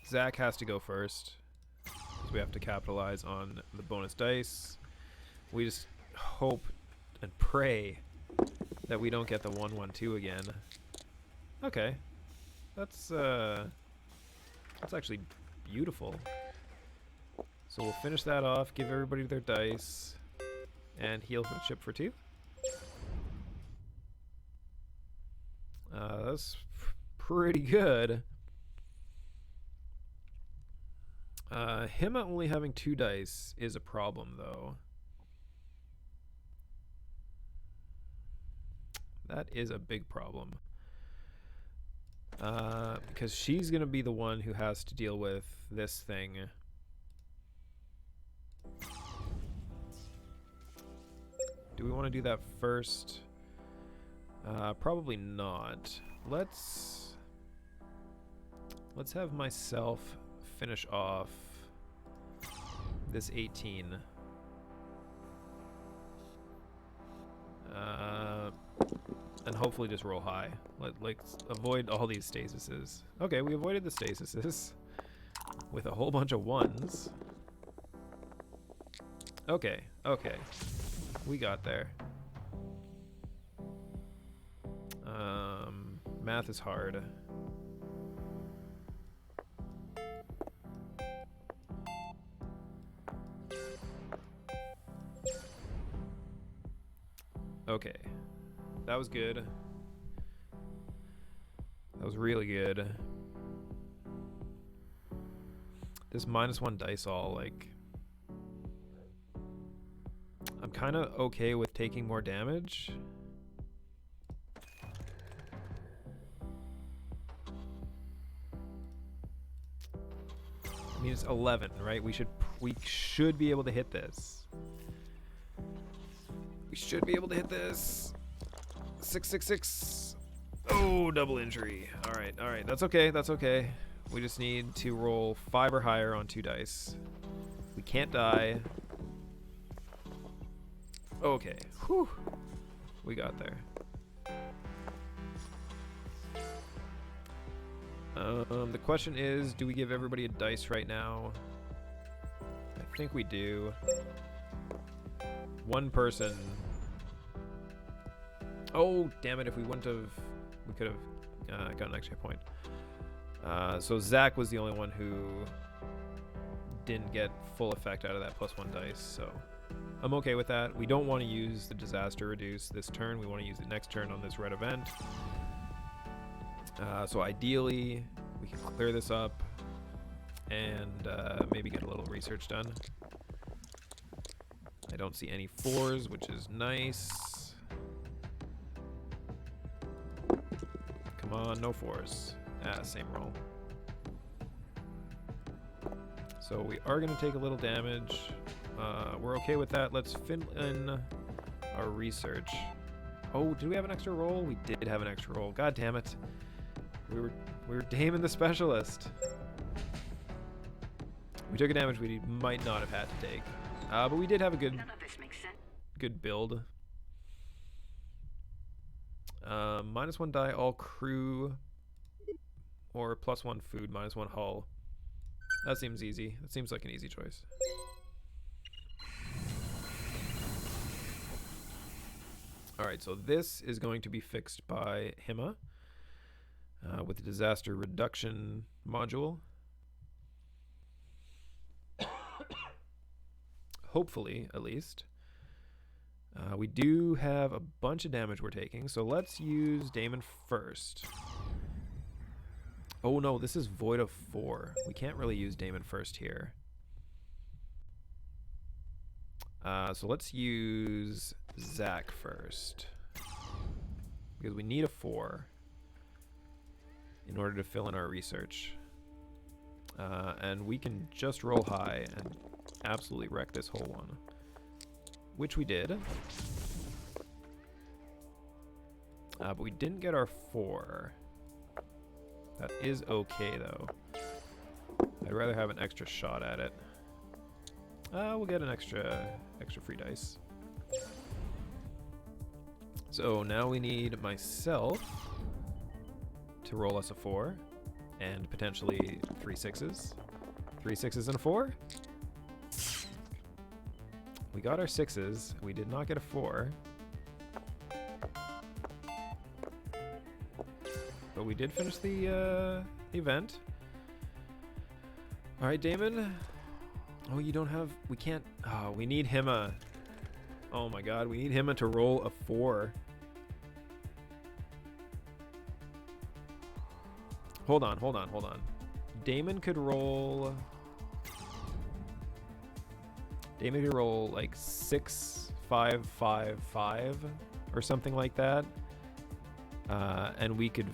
Zach has to go first, because we have to capitalize on the bonus dice. We just hope and pray that we don't get the 1-1-2 again. Okay. That's actually beautiful. So we'll finish that off, give everybody their dice, and heal the ship for 2. That's pretty good. Him only having 2 dice is a problem, though. That is a big problem. Because she's going to be the one who has to deal with this thing. Do we want to do that first? Probably not. Let's have myself finish off this 18. And hopefully just roll high. Like avoid all these stasises. Okay, we avoided the stasises with a whole bunch of 1s. Okay. We got there. Math is hard. Okay. That was good. That That was really good. This -1 dice all, like... I'm kind of okay with taking more damage. I mean, it's 11, right? We should be able to hit this. We should be able to hit this. 666. Oh, double injury. All right. That's okay. That's okay. We just need to roll 5 or higher on 2 dice. We can't die. Okay. Whew. We got there. The question is, do we give everybody a dice right now? I think we do. One person. Oh, damn it. If we wouldn't have... We could have got an extra point. So Zach was the only one who didn't get full effect out of that +1 dice, so I'm okay with that. We don't want to use the disaster reduce this turn. We want to use it next turn on this red event. So ideally, we can clear this up and maybe get a little research done. I don't see any 4s, which is nice. Come on, no 4s. Same roll. So we are going to take a little damage. We're okay with that. Let's fill in our research. Oh, do we have an extra roll? We did have an extra roll. God damn it. We were Damon the specialist. We took a damage we might not have had to take. But we did have a good build. -1 die, all crew, or +1 food, -1 hull. That seems easy. That seems like an easy choice. Alright, so this is going to be fixed by Hima with the disaster reduction module. Hopefully, at least. We do have a bunch of damage we're taking, so let's use Damon first. Oh no, this is Void of 4. We can't really use Damon first here. So let's use Zach first. Because we need a 4 in order to fill in our research. And we can just roll high and absolutely wreck this whole one. Which we did. But we didn't get our 4. That is okay, though. I'd rather have an extra shot at it. We'll get an extra free dice. So now we need myself to roll us a 4. And potentially 3 6s. 3 6s and a 4. We got our 6s. We did not get a 4. But we did finish the event. Alright, Damon. Oh, you don't have... We can't... Oh, we need Hima. Oh my god, we need Hima to roll a 4. Hold on. Damon could roll... Damon could roll like 6, 5, 5, 5 or something like that. And we could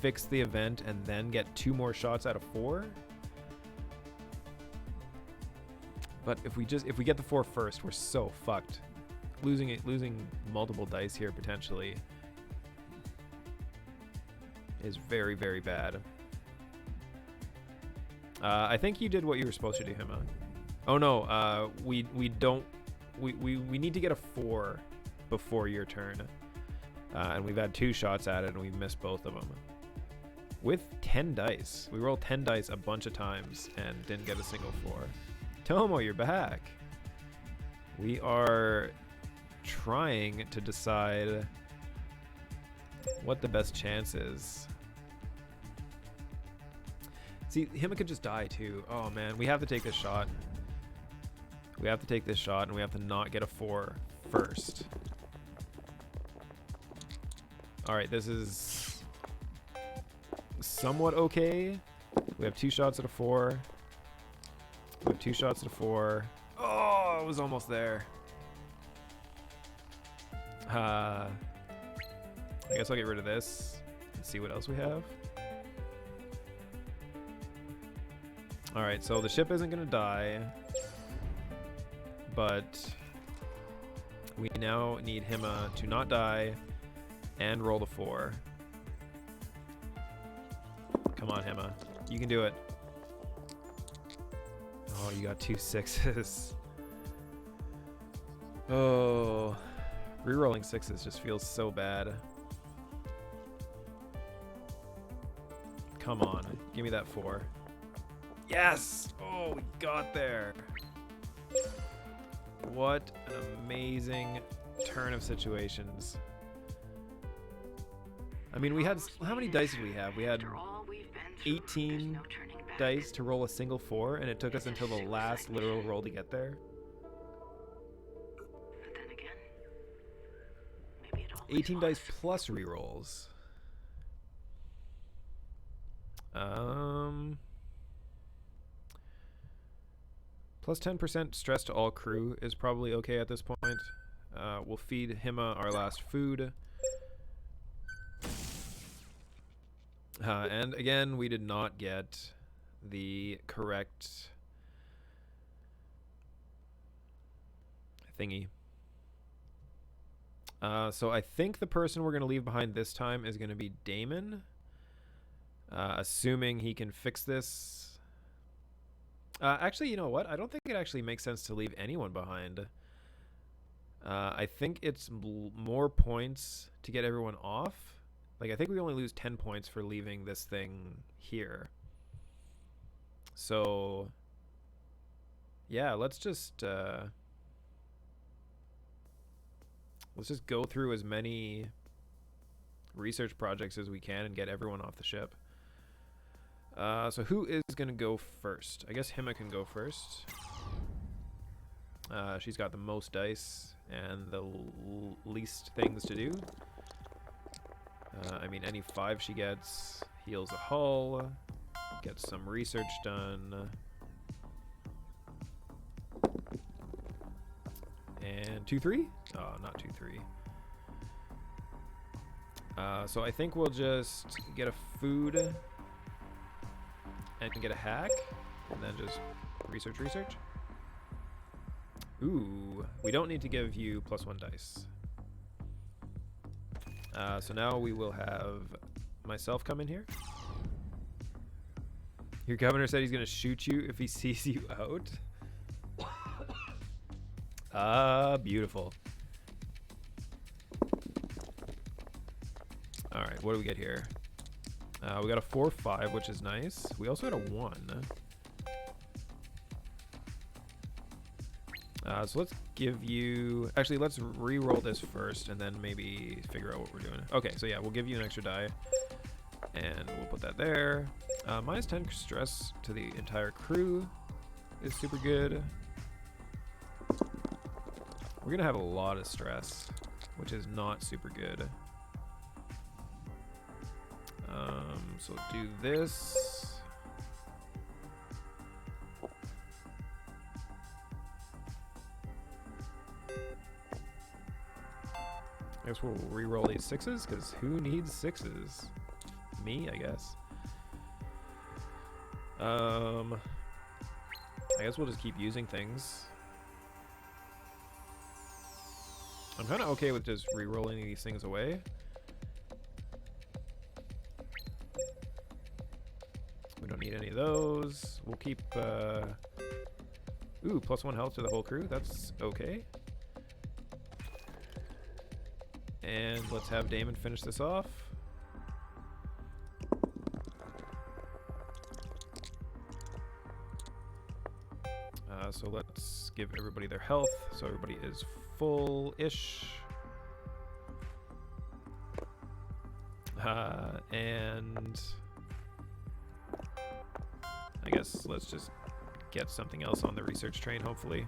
fix the event and then get 2 more shots out of 4. But if we get the 4 first, we're so fucked. Losing multiple dice here potentially is very, very bad. I think you did what you were supposed to do, Hima. Oh no, we need to get a 4 before your turn. And we've had 2 shots at it and we missed both of them. With 10 dice. We rolled 10 dice a bunch of times and didn't get a single 4. Tomo, you're back. We are trying to decide what the best chance is. See, Hima could just die too. Oh man, we have to take this shot. We have to take this shot and we have to not get a 4 first. Alright, this is somewhat okay. We have 2 shots at a 4. We have 2 shots at a 4. Oh, it was almost there. I guess I'll get rid of this and see what else we have. Alright, so the ship isn't going to die. But we now need Hima to not die and roll the 4. Come on, Hima. You can do it. Oh, you got 2 6s. Oh, rerolling 6s just feels so bad. Come on, give me that 4. Yes! Oh, we got there. What an amazing turn of situations. I mean, we had, how many dice did we have? We had 18 dice to roll a single 4, and it took us until the last literal roll to get there. But then again, maybe it 18 dice plus rerolls. Plus 10% stress to all crew is probably okay at this point. We'll feed Hima our last food. And again, we did not get the correct thingy. So I think the person we're going to leave behind this time is going to be Damon. Assuming he can fix this. Actually, you know what? I don't think it actually makes sense to leave anyone behind. I think it's more points to get everyone off. Like, I think we only lose 10 points for leaving this thing here. So, yeah, let's just go through as many research projects as we can and get everyone off the ship. So who is going to go first? I guess Hima can go first. She's got the most dice and the least things to do. I mean, any 5 she gets heals a hull, gets some research done. And 2-3? Oh, not 2-3. So I think we'll just get a food and get a hack, and then just research. Ooh, we don't need to give you +1 dice. So now we will have myself come in here. Your governor said he's going to shoot you if he sees you out. Beautiful. Alright, what do we get here? We got a 4-5, which is nice. We also had a 1. So let's give you... Actually, let's re-roll this first and then maybe figure out what we're doing. Okay, so yeah, we'll give you an extra die. And we'll put that there. Minus 10 stress to the entire crew is super good. We're going to have a lot of stress, which is not super good. So do this. I guess we'll re-roll these 6s, because who needs 6s? Me, I guess. I guess we'll just keep using things. I'm kind of okay with just re-rolling these things away. We don't need any of those. We'll keep, ooh, +1 health to the whole crew. That's okay. And let's have Damon finish this off. So let's give everybody their health, so everybody is full-ish. And I guess let's just get something else on the research train, hopefully.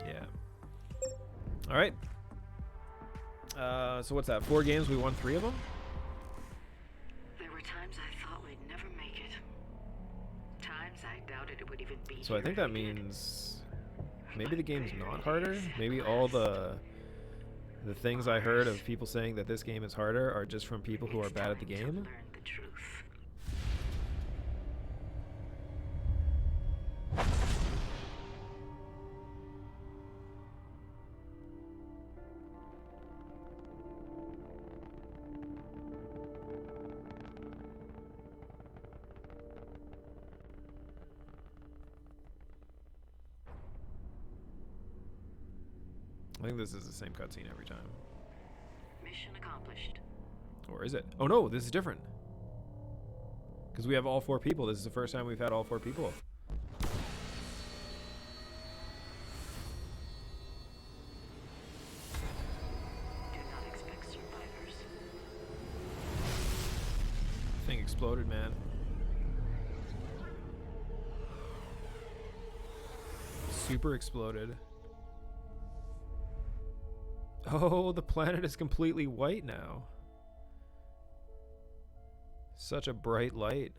Yeah. All right. So what's that? 4 games, we won 3 of them? There were times I even be So I here think if that we did. means maybe the But game's there not it harder. is at Maybe all last. the things I heard of people saying that this game is harder are just from people who are It's bad at the time to game. learn the truth. I think this is the same cutscene every time. Mission accomplished. Or is it? Oh no, this is different. Because we have all 4 people. This is the first time we've had all 4 people. Do not expect survivors. Thing exploded, man. Super exploded. Oh, the planet is completely white now. Such a bright light.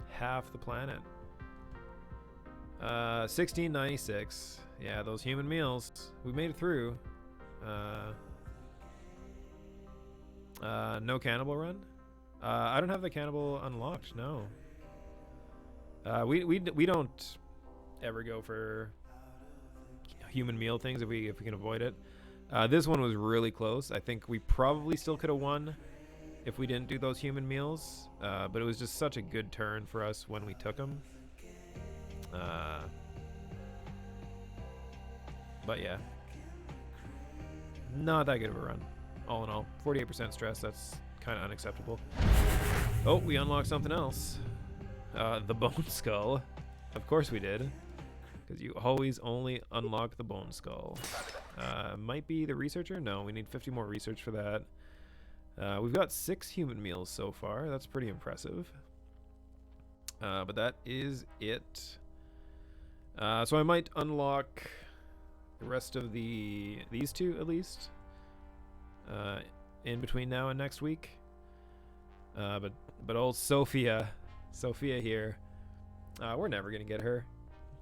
Half the planet. 1696. Yeah, those human meals. We made it through. No cannibal run? I don't have the cannibal unlocked, no. We don't ever go for human meal things if we can avoid it. This one was really close. I think we probably still could have won if we didn't do those human meals, but it was just such a good turn for us when we took them. But yeah, not that good of a run. All in all, 48% stress, that's kind of unacceptable. Oh, we unlocked something else. The bone skull. Of course we did. Because you always only unlock the bone skull. Might be the researcher? No, we need 50 more research for that. We've got 6 human meals so far. That's pretty impressive. But that is it. So I might unlock the rest of these 2 at least. In between now and next week. But old Sophia here. We're never gonna get her.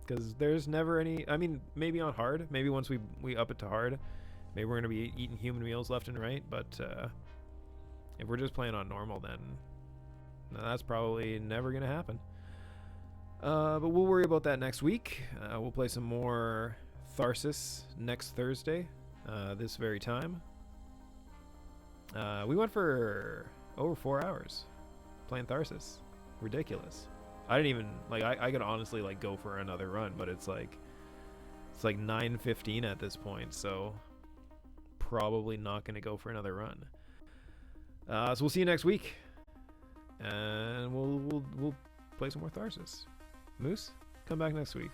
Because there's never any... I mean, maybe on hard. Maybe once we up it to hard. Maybe we're going to be eating human meals left and right. But if we're just playing on normal, then that's probably never going to happen. But we'll worry about that next week. We'll play some more Tharsis next Thursday. This very time. We went for over 4 hours playing Tharsis. Ridiculous. I didn't even I could honestly go for another run, but it's like 9:15 at this point, so probably not going to go for another run. So we'll see you next week, and we'll play some more Tharsis. Moose, come back next week.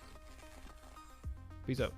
Peace out.